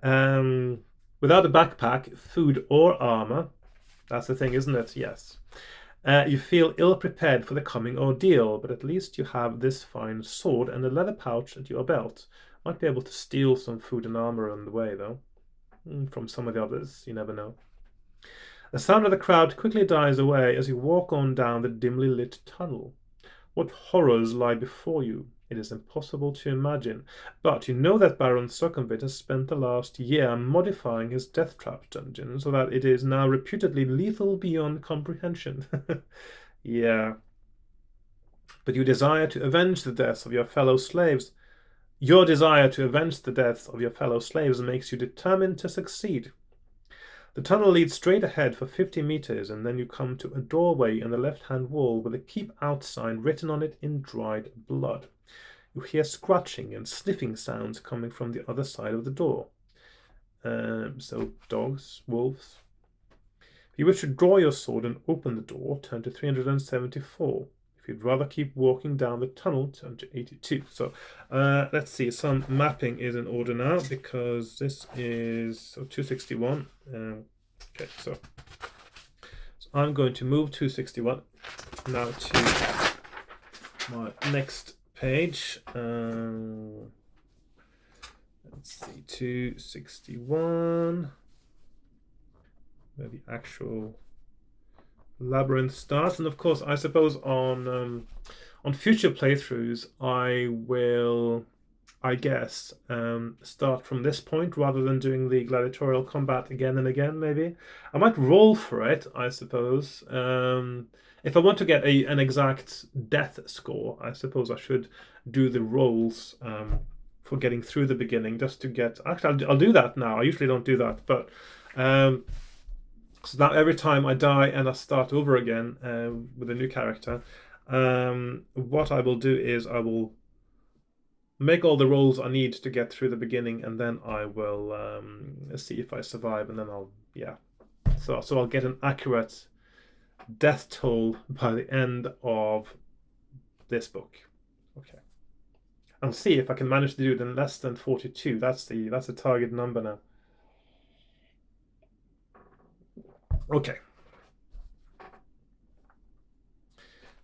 Without a backpack, food, or armor, that's the thing, isn't it? Yes. You feel ill-prepared for the coming ordeal, but at least you have this fine sword and a leather pouch at your belt. Might be able to steal some food and armor on the way, though. From some of the others, you never know. The sound of the crowd quickly dies away as you walk on down the dimly lit tunnel. What horrors lie before you? It is impossible to imagine, but you know that Baron Succumbit has spent the last year modifying his death trap dungeon so that it is now reputedly lethal beyond comprehension. Yeah. But you desire to avenge the deaths of your fellow slaves. Your desire to avenge the deaths of your fellow slaves makes you determined to succeed. The tunnel leads straight ahead for 50 meters, and then you come to a doorway in the left-hand wall with a "Keep Out" sign written on it in dried blood. You hear scratching and sniffing sounds coming from the other side of the door. So, dogs, wolves. If you wish to draw your sword and open the door, turn to 374. If you'd rather keep walking down the tunnel, turn to 82. So, let's see. Some mapping is in order now because this is 261. Okay, so I'm going to move 261 now to my next page. Let's see, 261. Where the actual labyrinth starts. And of course, I suppose on future playthroughs, I will, I guess, start from this point rather than doing the gladiatorial combat again and again. Maybe I might roll for it, I suppose. If I want to get an exact death score, I suppose I should do the rolls for getting through the beginning, just to get. Actually, I'll do that now. I usually don't do that, but so now every time I die and I start over again with a new character, what I will do is I will make all the rolls I need to get through the beginning, and then I will see if I survive, and then so I'll get an accurate death toll by the end of this book. Okay, and see if I can manage to do it in less than 42. That's the target number now. Okay.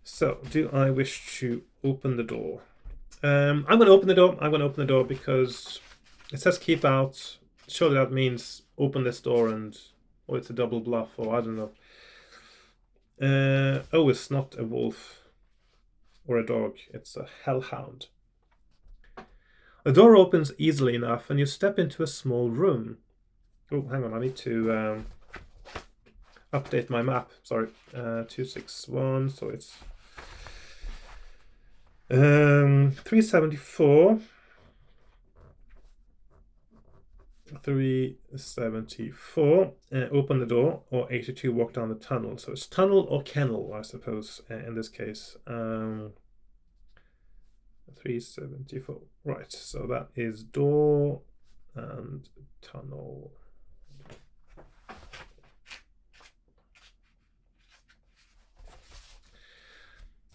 So, do I wish to open the door? I'm going to open the door. I'm going to open the door because it says keep out. Surely that means open this door, and or it's a double bluff, or I don't know. Oh, it's not a wolf or a dog. It's a hellhound. The door opens easily enough, and you step into a small room. Oh, hang on. I need to update my map. Sorry. 261. So it's 374. 374. Open the door, or 82. Walk down the tunnel. So it's tunnel or kennel, I suppose, in this case. 374. Right. So that is door and tunnel.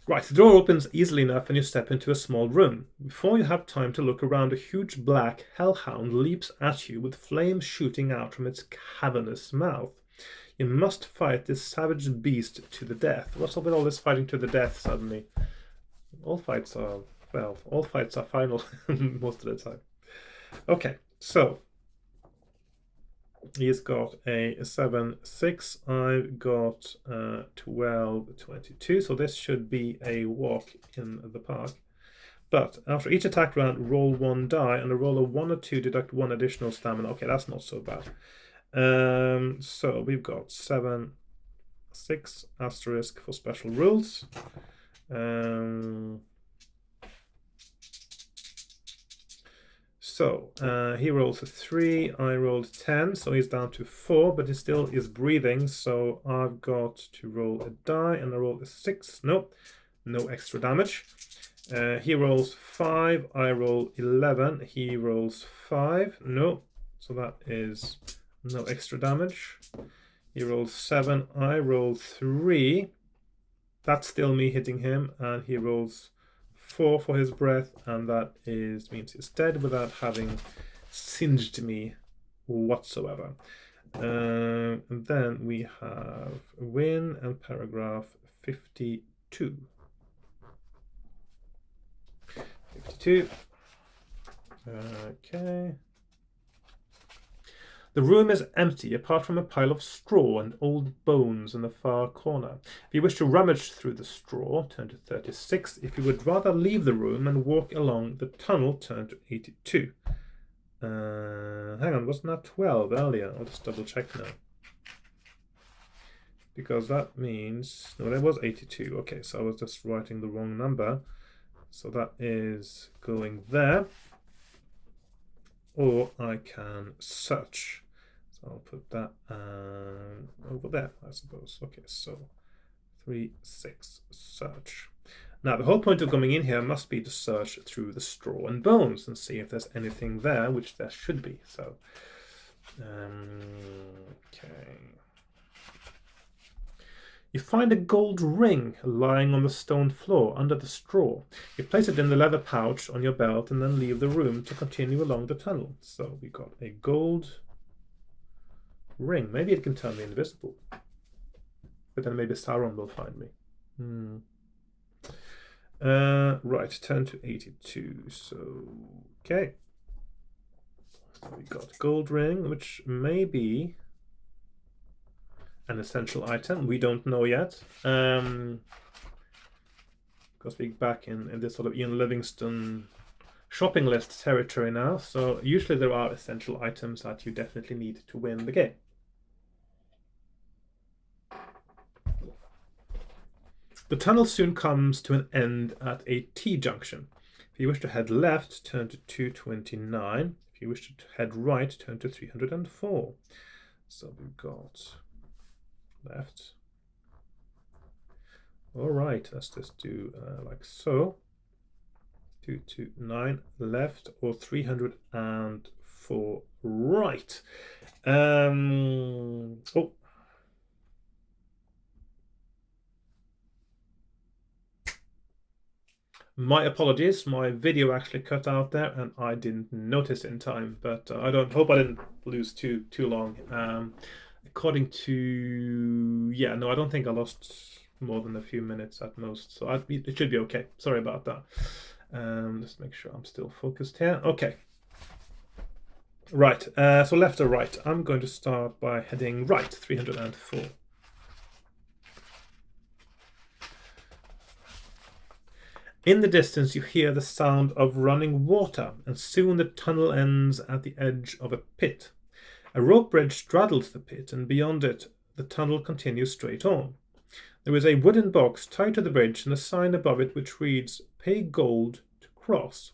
Right, the door opens easily enough and you step into a small room. Before you have time to look around, a huge black hellhound leaps at you with flames shooting out from its cavernous mouth. You must fight this savage beast to the death. What's up with all this fighting to the death suddenly? All fights are final most of the time. Okay, so he's got a 7-6. I've got 12-22. So this should be a walk in the park. But after each attack round, roll 1 die, and a roll of 1 or 2 deduct 1 additional stamina. Okay, that's not so bad. So we've got 7-6 asterisk for special rules. So he rolls a 3, I rolled 10, so he's down to 4, but he still is breathing, so I've got to roll a die, and I rolled a 6. Nope, no extra damage. He rolls 5, I roll 11, he rolls 5, no, so that is no extra damage. He rolls 7, I roll 3, that's still me hitting him, and he rolls 4 for his breath, and that means he's dead without having singed me whatsoever. And then we have win and paragraph 52. 52. Okay. The room is empty apart from a pile of straw and old bones in the far corner. If you wish to rummage through the straw, turn to 36. If you would rather leave the room and walk along the tunnel, turn to 82. Hang on, wasn't that 12 earlier? I'll just double check now. Because that means... No, that was 82. Okay, so I was just writing the wrong number. So that is going there. Or I can search. So I'll put that over there, I suppose. Okay, so 3, 6, search. Now, the whole point of coming in here must be to search through the straw and bones and see if there's anything there, which there should be. So, okay. You find a gold ring lying on the stone floor under the straw. You place it in the leather pouch on your belt and then leave the room to continue along the tunnel. So we got a gold ring. Maybe it can turn me invisible. But then maybe Sauron will find me. Right, turn to 82. So, okay. So we got gold ring, which may be an essential item. We don't know yet. Because we're back in this sort of Ian Livingstone shopping list territory now. So usually there are essential items that you definitely need to win the game. The tunnel soon comes to an end at a T-junction. If you wish to head left, turn to 229. If you wish to head right, turn to 304. So we've got left. All right, let's just do like so. 229 left or 304 right. Oh. My apologies, my video actually cut out there and I didn't notice in time, but I hope I didn't lose too long. According to, yeah, no, I don't think I lost more than a few minutes at most, so it should be okay. Sorry about that. Just make sure I'm still focused here. Okay. Right, so left or right? I'm going to start by heading right, 304. In the distance, you hear the sound of running water, and soon the tunnel ends at the edge of a pit. A rope bridge straddles the pit, and beyond it, the tunnel continues straight on. There is a wooden box tied to the bridge and a sign above it which reads, "Pay gold to cross."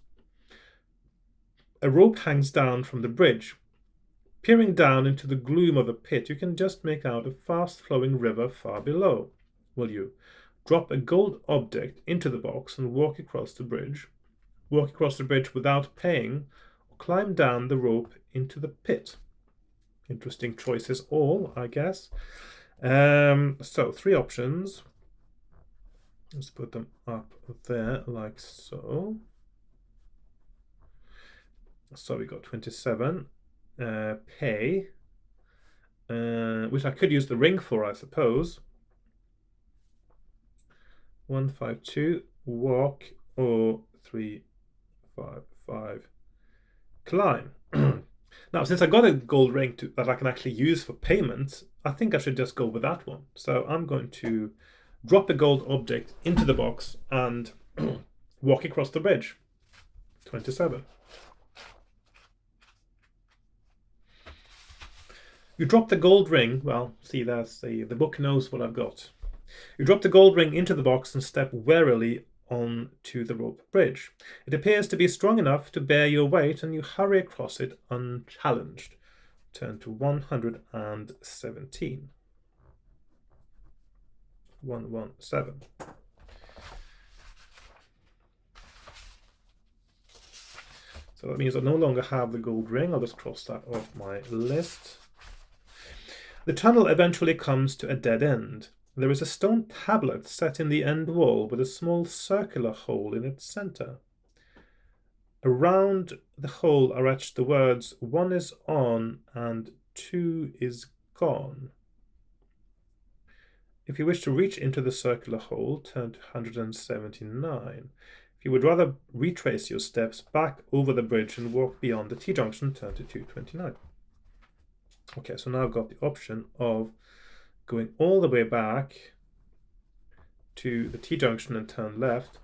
A rope hangs down from the bridge. Peering down into the gloom of the pit, you can just make out a fast-flowing river far below. Will you drop a gold object into the box and walk across the bridge without paying, or climb down the rope into the pit? Interesting choices all, I guess. So 3 options. Let's put them up there like so. So we got 27. Pay. Which I could use the ring for, I suppose. 152, walk, or 355, climb. Now, since I got a gold ring that I can actually use for payment, I think I should just go with that one. So I'm going to drop a gold object into the box and walk across the bridge. 27. You drop the gold ring. Well, see, that's the book knows what I've got. You drop the gold ring into the box and step warily onto the rope bridge. It appears to be strong enough to bear your weight, and you hurry across it unchallenged. Turn to 117. 117. So that means I no longer have the gold ring. I'll just cross that off my list. The tunnel eventually comes to a dead end. There is a stone tablet set in the end wall with a small circular hole in its center. Around the hole are etched the words, "1 is on and 2 is gone." If you wish to reach into the circular hole, turn to 179. If you would rather retrace your steps back over the bridge and walk beyond the T-junction, turn to 229. Okay, so now I've got the option of going all the way back to the T-junction and turn left.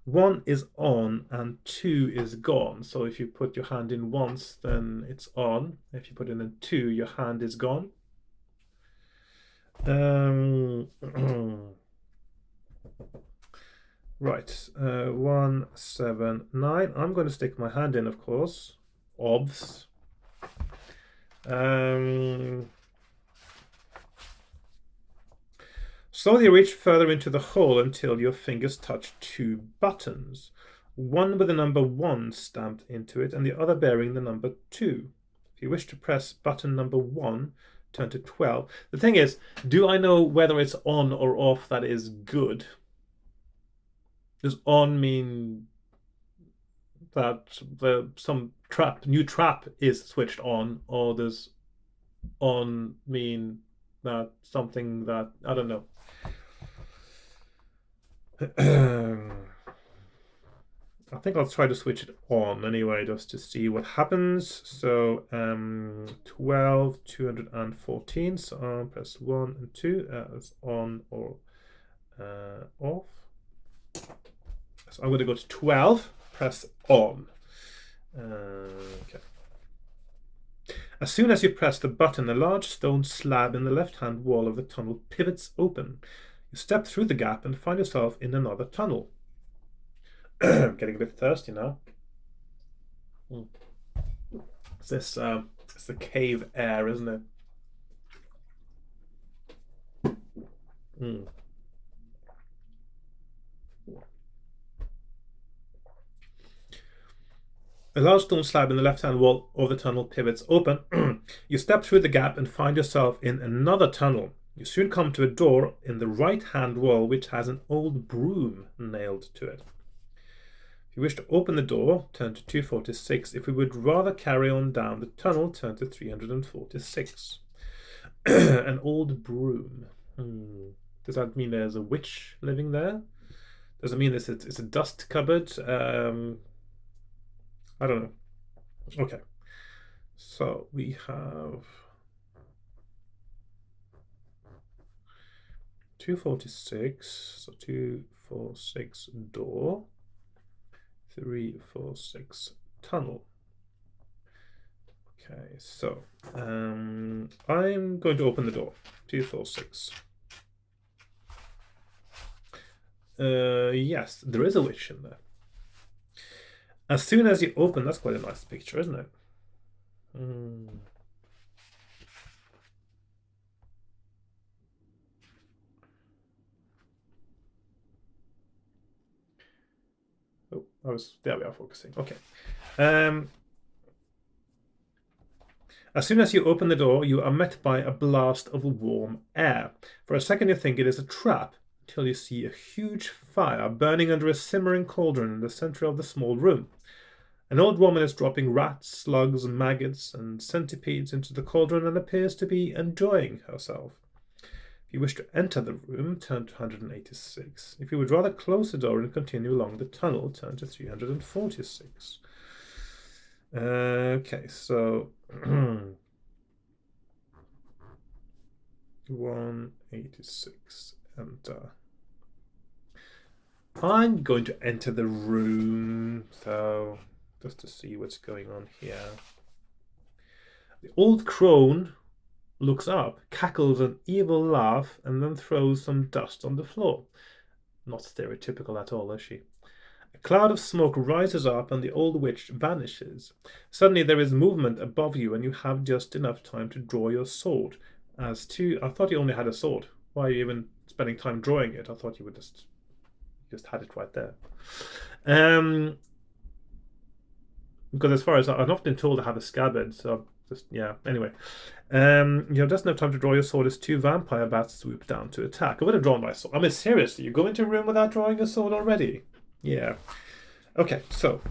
1 is on and 2 is gone. So if you put your hand in once, then it's on. If you put in a 2, your hand is gone. Right, 179. I'm going to stick my hand in, of course. Obvs. Slowly reach further into the hole until your fingers touch 2 buttons, one with the number 1 stamped into it and the other bearing the number 2. If you wish to press button number 1, turn to 12. The thing is, do I know whether it's on or off that is good? Does on mean that some new trap is switched on, or does on mean that something that, I don't know. I think I'll try to switch it on anyway, just to see what happens. So 12, 214. So I'll press 1 and 2 as on or off. So I'm going to go to 12, press on. Okay. As soon as you press the button, a large stone slab in the left-hand wall of the tunnel pivots open. You step through the gap and find yourself in another tunnel. I'm getting a bit thirsty now. It's the cave air, isn't it? A large stone slab in the left-hand wall of the tunnel pivots open. You step through the gap and find yourself in another tunnel. You soon come to a door in the right-hand wall which has an old broom nailed to it. If you wish to open the door, turn to 246. If we would rather carry on down the tunnel, turn to 346. An old broom. Does that mean there's a witch living there? Does it mean it's a dust cupboard? I don't know. Okay. So we have 246. So 246 door. 346 tunnel. Okay, so I'm going to open the door. 246. Yes, there is a witch in there. As soon as you open, that's quite a nice picture, isn't it? Oh, there we are focusing. Okay. As soon as you open the door, you are met by a blast of warm air. For a second you think it is a trap, until you see a huge fire burning under a simmering cauldron in the center of the small room. An old woman is dropping rats, slugs, maggots, and centipedes into the cauldron and appears to be enjoying herself. If you wish to enter the room, turn to 186. If you would rather close the door and continue along the tunnel, turn to 346. Okay, so 186, enter. I'm going to enter the room, so just to see what's going on here. The old crone looks up, cackles an evil laugh, and then throws some dust on the floor. Not stereotypical at all, is she? A cloud of smoke rises up and the old witch vanishes. Suddenly there is movement above you and you have just enough time to draw your sword. I thought you only had a sword. Why are you even spending time drawing it? I thought you would just had it right there. Because as far as I've not been told to have a scabbard, so yeah, anyway. You have just enough time to draw your sword as two vampire bats swoop down to attack. I would have drawn my sword. I mean, seriously, you go into a room without drawing a sword already? Yeah. Okay, so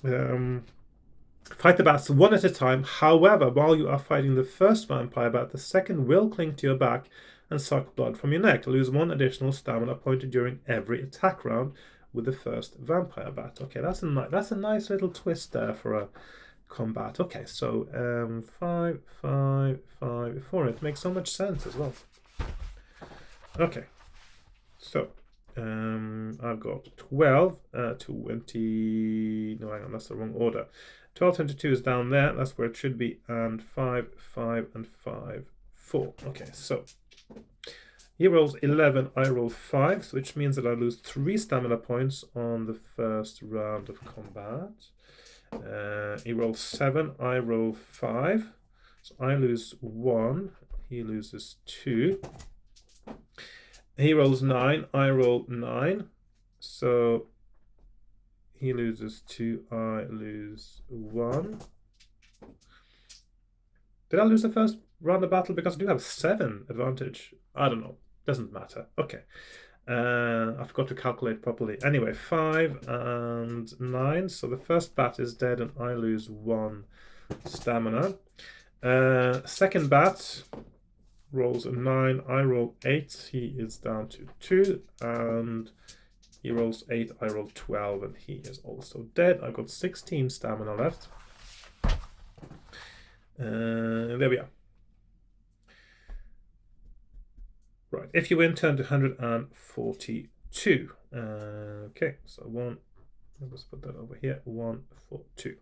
fight the bats one at a time. However, while you are fighting the first vampire bat, the second will cling to your back and suck blood from your neck. Lose one additional stamina point during every attack round with the first vampire bat. Okay, that's a nice little twist there for a combat. Okay, so 5, 5, 5, 4. It makes so much sense as well. Okay, so I've got 12, 20. No, hang on, that's the wrong order. 12, 22 is down there. That's where it should be. And 5, 5, and 5, 4. Okay, so he rolls 11, I roll 5, which means that I lose 3 stamina points on the first round of combat. He rolls 7, I roll 5. So I lose 1, he loses 2. He rolls 9, I roll 9. So he loses 2, I lose 1. Did I lose the first round of battle? Because I do have 7 advantage. I don't know. Doesn't matter. Okay. I forgot to calculate properly. Anyway, 5 and 9. So the first bat is dead and I lose 1 stamina. Second bat rolls a 9. I roll 8. He is down to 2. And He rolls 8, I roll 12, and he is also dead. I've got 16 stamina left. There we are. Right, if you win, turn to 142. Okay, so 1, let's put that over here, 1, 4, 2.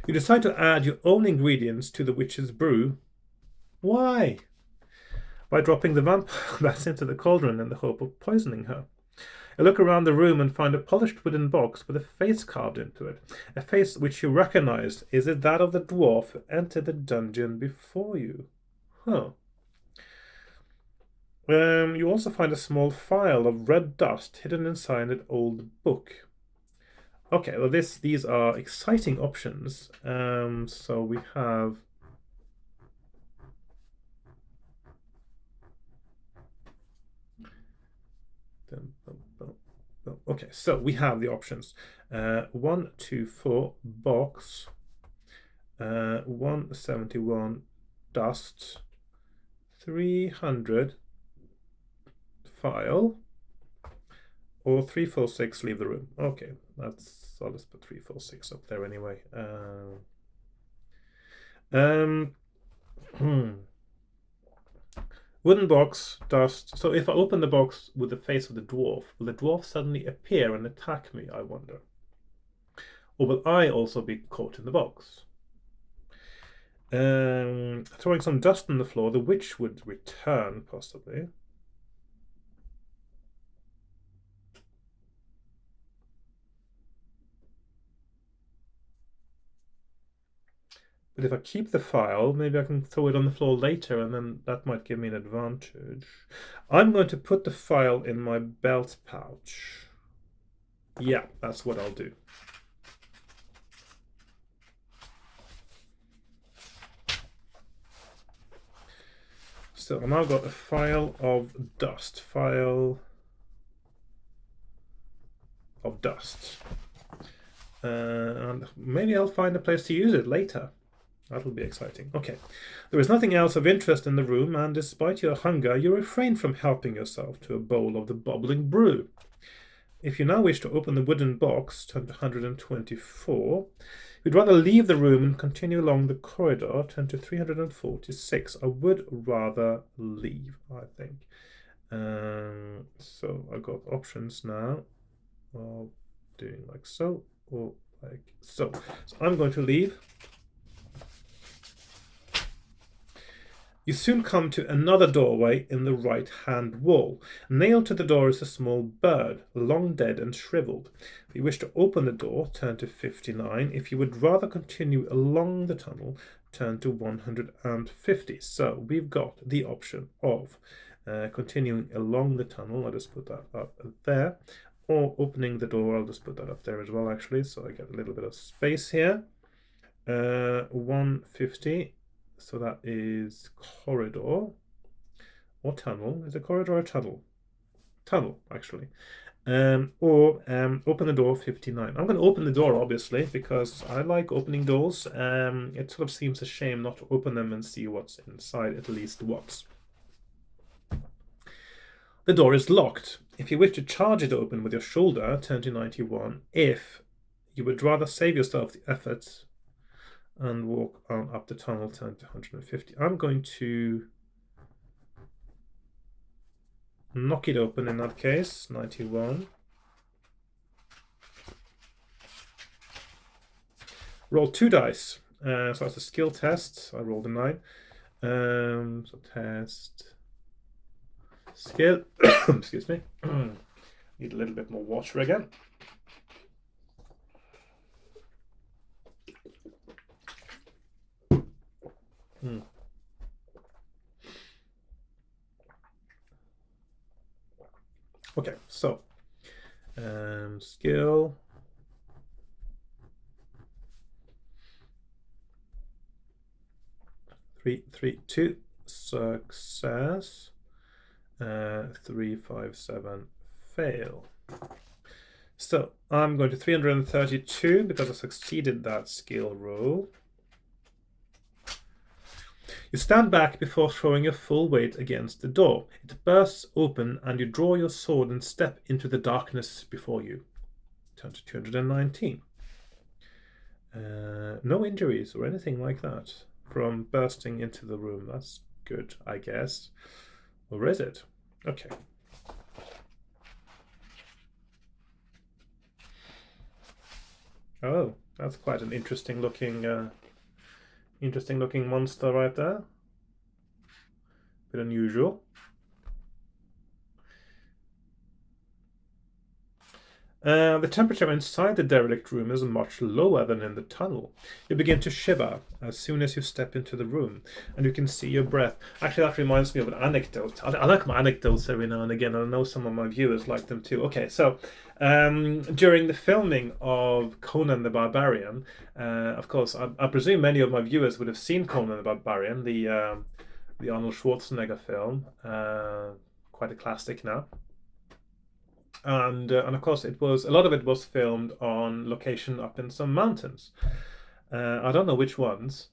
You decide to add your own ingredients to the witch's brew. Why? By dropping the vampire bats into the cauldron in the hope of poisoning her. You look around the room and find a polished wooden box with a face carved into it. A face which you recognize. Is it that of the dwarf who entered the dungeon before you? Huh. You also find a small phial of red dust hidden inside an old book. Okay, well these are exciting options. So we have okay, so we have the options. 1, 2, 4 box, 171 dust, 300 phial, or 346 leave the room. Okay, I'll just put 346 up there anyway. Wooden box, dust. So if I open the box with the face of the dwarf, will the dwarf suddenly appear and attack me, I wonder? Or will I also be caught in the box? Throwing some dust on the floor, the witch would return, possibly. But if I keep the phial, maybe I can throw it on the floor later, and then that might give me an advantage. I'm going to put the phial in my belt pouch. Yeah, that's what I'll do. So I've now got a phial of dust. Phial of dust. And maybe I'll find a place to use it later. That'll be exciting. Okay. There is nothing else of interest in the room, and despite your hunger, you refrain from helping yourself to a bowl of the bubbling brew. If you now wish to open the wooden box, turn to 124. You'd rather leave the room and continue along the corridor, turn to 346. I would rather leave, I think. So I've got options now of doing like so or like so. So I'm going to leave. You soon come to another doorway in the right-hand wall. Nailed to the door is a small bird, long dead and shriveled. If you wish to open the door, turn to 59. If you would rather continue along the tunnel, turn to 150. So we've got the option of continuing along the tunnel. I'll just put that up there. Or opening the door. I'll just put that up there as well, actually, so I get a little bit of space here. 150. So that is corridor or tunnel. Is it corridor or tunnel? Tunnel, actually. Or open the door 59. I'm going to open the door, obviously, because I like opening doors. It sort of seems a shame not to open them and see what's inside at least once. The door is locked. If you wish to charge it open with your shoulder, turn to 91. If you would rather save yourself the effort and walk on up the tunnel, turn to 150. I'm going to knock it open in that case, 91. Roll 2 dice. So that's a skill test. I rolled a 9. So test. Skill. Excuse me. Need a little bit more water again. Okay, so skill. Three, 2 success. 3, 5, 7 fail. So I'm going to 332 because I succeeded that skill roll. You stand back before throwing your full weight against the door. It bursts open and you draw your sword and step into the darkness before you. Turn to 219. No injuries or anything like that from bursting into the room. That's good, I guess. Or is it? Okay. Oh, that's quite an interesting looking monster right there. Bit unusual. The temperature inside the derelict room is much lower than in the tunnel. You begin to shiver as soon as you step into the room, and you can see your breath. Actually, that reminds me of an anecdote. I like my anecdotes every now and again, and I know some of my viewers like them too. Okay, so during the filming of Conan the Barbarian, of course, I presume many of my viewers would have seen Conan the Barbarian, the Arnold Schwarzenegger film, quite a classic now. And of course, a lot of it was filmed on location up in some mountains. I don't know which ones,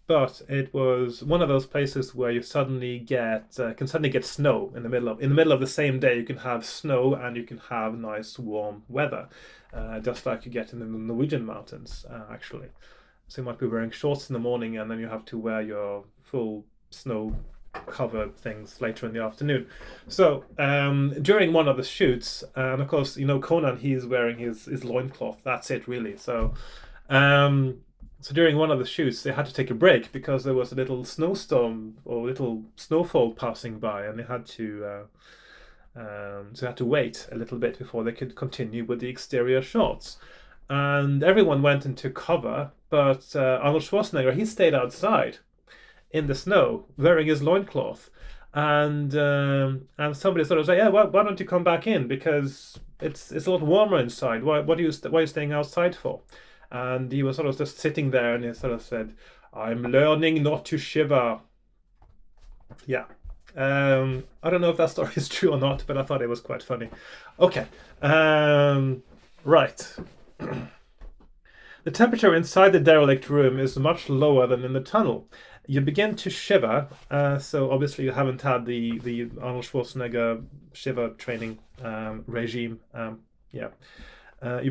but it was one of those places where you suddenly can suddenly get snow in the middle of the same day. You can have snow and you can have nice warm weather, just like you get in the Norwegian mountains, actually. So you might be wearing shorts in the morning and then you have to wear your full snow covered things later in the afternoon. So during one of the shoots, and of course, Conan, he's wearing his loincloth. That's it, really. So during one of the shoots, they had to take a break because there was a little snowstorm or little snowfall passing by, and they had to wait a little bit before they could continue with the exterior shots. And everyone went into cover, but Arnold Schwarzenegger, he stayed outside in the snow wearing his loincloth, and somebody sort of say, yeah, why don't you come back in, because it's a lot warmer inside. Why are you staying outside for? And he was sort of just sitting there, and he sort of said, I'm learning not to shiver. Yeah. I don't know if that story is true or not, but I thought it was quite funny. Okay. Right. The temperature inside the derelict room is much lower than in the tunnel. You begin to shiver, so obviously you haven't had the Arnold Schwarzenegger shiver training regime. You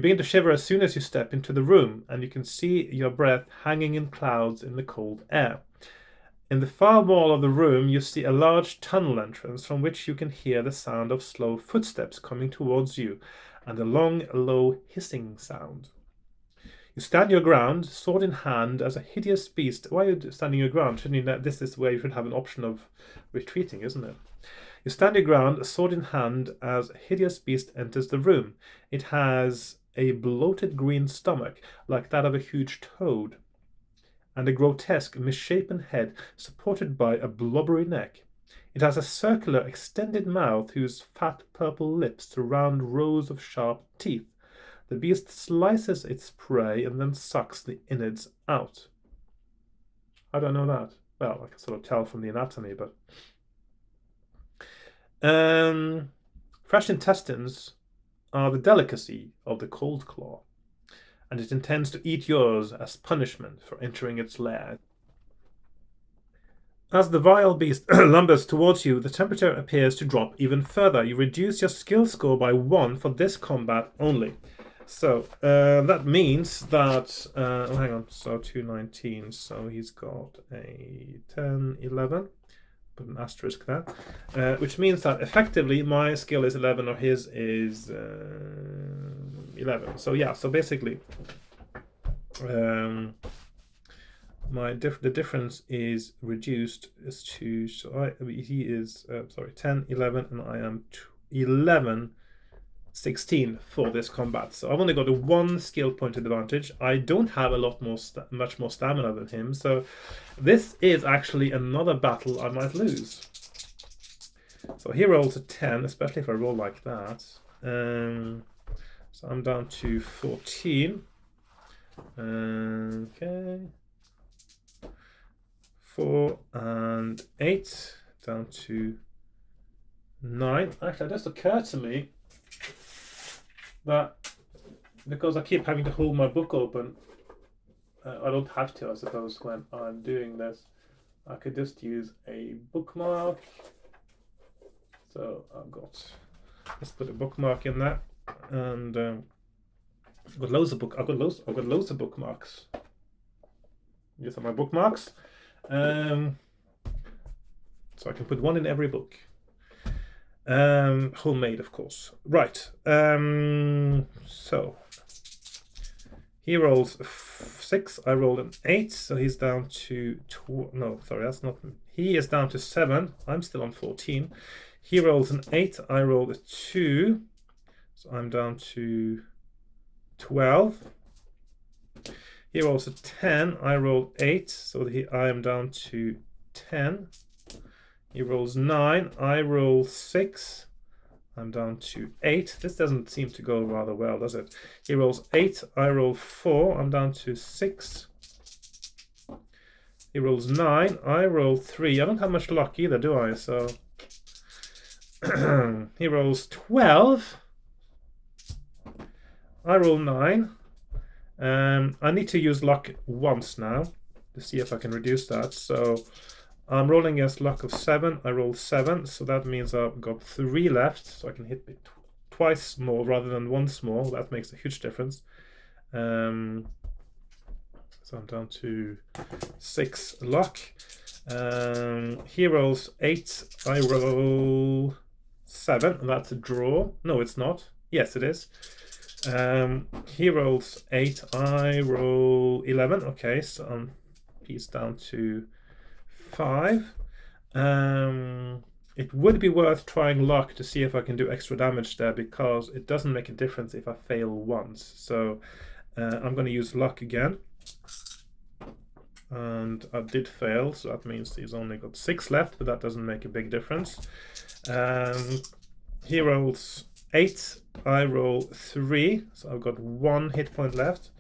begin to shiver as soon as you step into the room, and you can see your breath hanging in clouds in the cold air. In the far wall of the room, you see a large tunnel entrance from which you can hear the sound of slow footsteps coming towards you, and a long, low hissing sound. You stand your ground, sword in hand, as a hideous beast. Why are you standing your ground? Shouldn't you? This is where you should have an option of retreating, isn't it? You stand your ground, sword in hand, as a hideous beast enters the room. It has a bloated green stomach, like that of a huge toad, and a grotesque, misshapen head supported by a blubbery neck. It has a circular, extended mouth whose fat purple lips surround rows of sharp teeth. The beast slices its prey and then sucks the innards out. I don't know that. Well, I can sort of tell from the anatomy, but fresh intestines are the delicacy of the cold claw, and it intends to eat yours as punishment for entering its lair. As the vile beast lumbers towards you, the temperature appears to drop even further. You reduce your skill score by 1 for this combat only. So that means that hang on, so 219, so he's got a 10, 11, put an asterisk there, which means that effectively my skill is 11 or his is 11. So yeah, so basically the difference is reduced as to, he is 10, 11, and I am 11, 16 for this combat. So I've only got a 1 skill point advantage. I don't have much more stamina than him, so this is actually another battle I might lose. So he rolls a 10, especially if I roll like that. So I'm down to 14. Okay. 4 and 8, down to 9. Actually, it just occurred to me that because I keep having to hold my book open, I don't have to, I suppose, when I'm doing this. I could just use a bookmark. So I've got, let's put a bookmark in there, and I've got loads of bookmarks. These are my bookmarks. So I can put one in every book. Homemade, of course. Right. So he rolls 6. I rolled an 8, so he's down to no, sorry, that's not. He is down to 7. I'm still on 14. He rolls an 8. I rolled a 2, so I'm down to 12. He rolls a 10. I rolled 8, so I am down to 10. He rolls 9. I roll 6. I'm down to 8. This doesn't seem to go rather well, does it? He rolls 8. I roll 4. I'm down to 6. He rolls 9. I roll 3. I don't have much luck either, do I? So he rolls 12. I roll 9. I need to use luck once now to see if I can reduce that. So I'm rolling against luck of 7. I roll 7, so that means I've got 3 left, so I can hit it twice more rather than once more. That makes a huge difference. So I'm down to 6 luck. He rolls 8. I roll 7, and that's a draw. No, it's not. Yes, it is. He rolls 8. I roll 11. Okay, so he's down to 5. It would be worth trying luck to see if I can do extra damage there, because it doesn't make a difference if I fail once. So I'm going to use luck again. And I did fail, so that means he's only got 6 left, but that doesn't make a big difference. He rolls 8. I roll 3, so I've got 1 hit point left.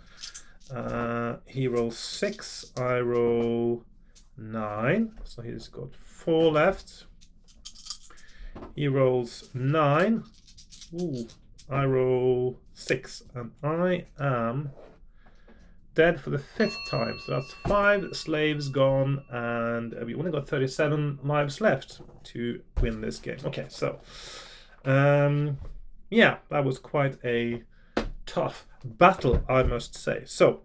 He rolls 6. I roll 9, so he's got 4 left. He rolls 9. Ooh, I roll 6, and I am dead for the 5th time. So that's 5 slaves gone, and we only got 37 lives left to win this game. Okay, so yeah, that was quite a tough battle, I must say. So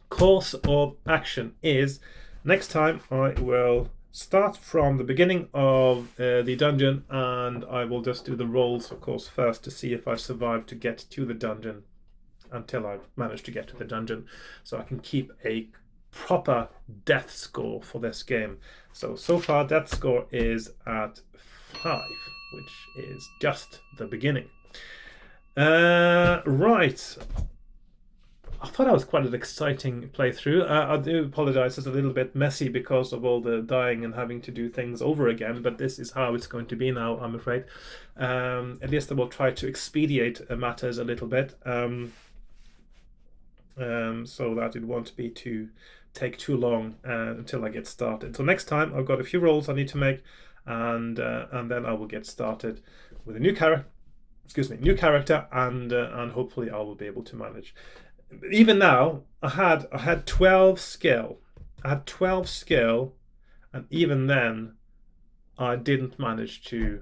course of action is, next time I will start from the beginning of the dungeon, and I will just do the rolls, of course, first to see if I survive to get to the dungeon, until I manage to get to the dungeon, so I can keep a proper death score for this game. So far death score is at 5, which is just the beginning. Right. I thought that was quite an exciting playthrough. I do apologize, it's a little bit messy because of all the dying and having to do things over again, but this is how it's going to be now, I'm afraid. At least I will try to expedite matters a little bit, so that it won't be take too long until I get started. So next time I've got a few rolls I need to make, and then I will get started with a new character. New character, and hopefully I will be able to manage. Even now, I had 12 skill. I had 12 skill, and even then, I didn't manage to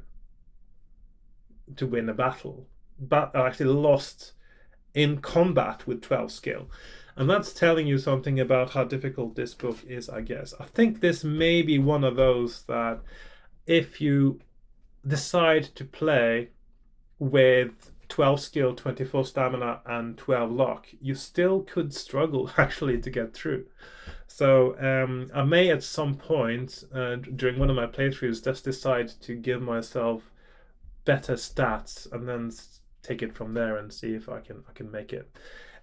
win a battle. But I actually lost in combat with 12 skill. And that's telling you something about how difficult this book is, I guess. I think this may be one of those that if you decide to play with 12 skill, 24 stamina, and 12 luck, you still could struggle actually to get through. So I may at some point during one of my playthroughs just decide to give myself better stats and then take it from there and see if I can make it.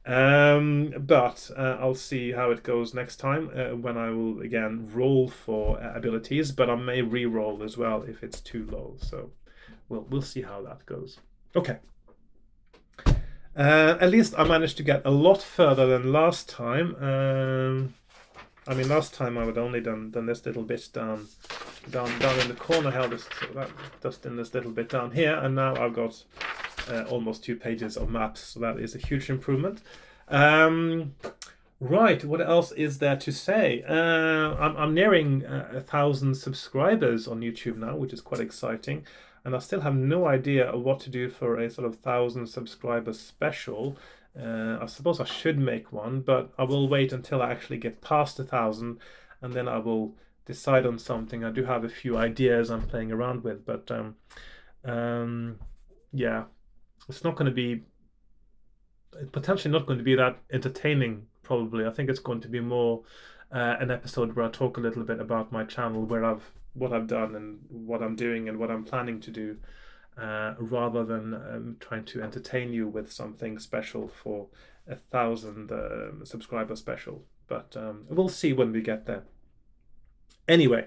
But I'll see how it goes next time when I will again roll for abilities, but I may re-roll as well if it's too low. So we'll see how that goes. Okay. At least I managed to get a lot further than last time. I mean, last time I would only done this little bit down in the corner, held this, so that just in this little bit down here, and now I've got almost 2 pages of maps, so that is a huge improvement. Right, what else is there to say? I'm nearing 1,000 subscribers on YouTube now, which is quite exciting. And I still have no idea of what to do for a sort of 1,000 subscriber special. I suppose I should make one, but I will wait until I actually get past 1,000 and then I will decide on something. I do have a few ideas I'm playing around with, but um, yeah, it's not going to be potentially not going to be that entertaining, probably. I think it's going to be more an episode where I talk a little bit about my channel, what I've done and what I'm doing and what I'm planning to do, rather than trying to entertain you with something special for 1,000 subscriber special. But we'll see when we get there. Anyway,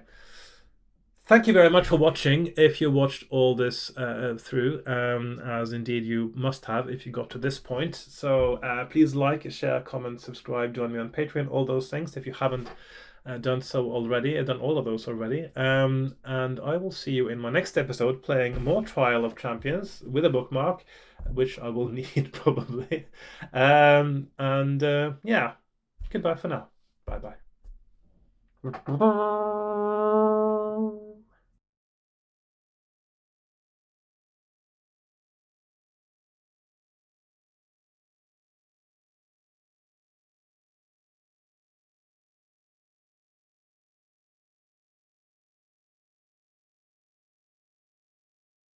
thank you very much for watching. If you watched all this through, as indeed you must have if you got to this point. So please like, share, comment, subscribe, join me on Patreon, all those things. If you haven't done so already, I've done all of those already. And I will see you in my next episode playing more Trial of Champions with a bookmark, which I will need probably. Yeah, goodbye for now. Bye bye.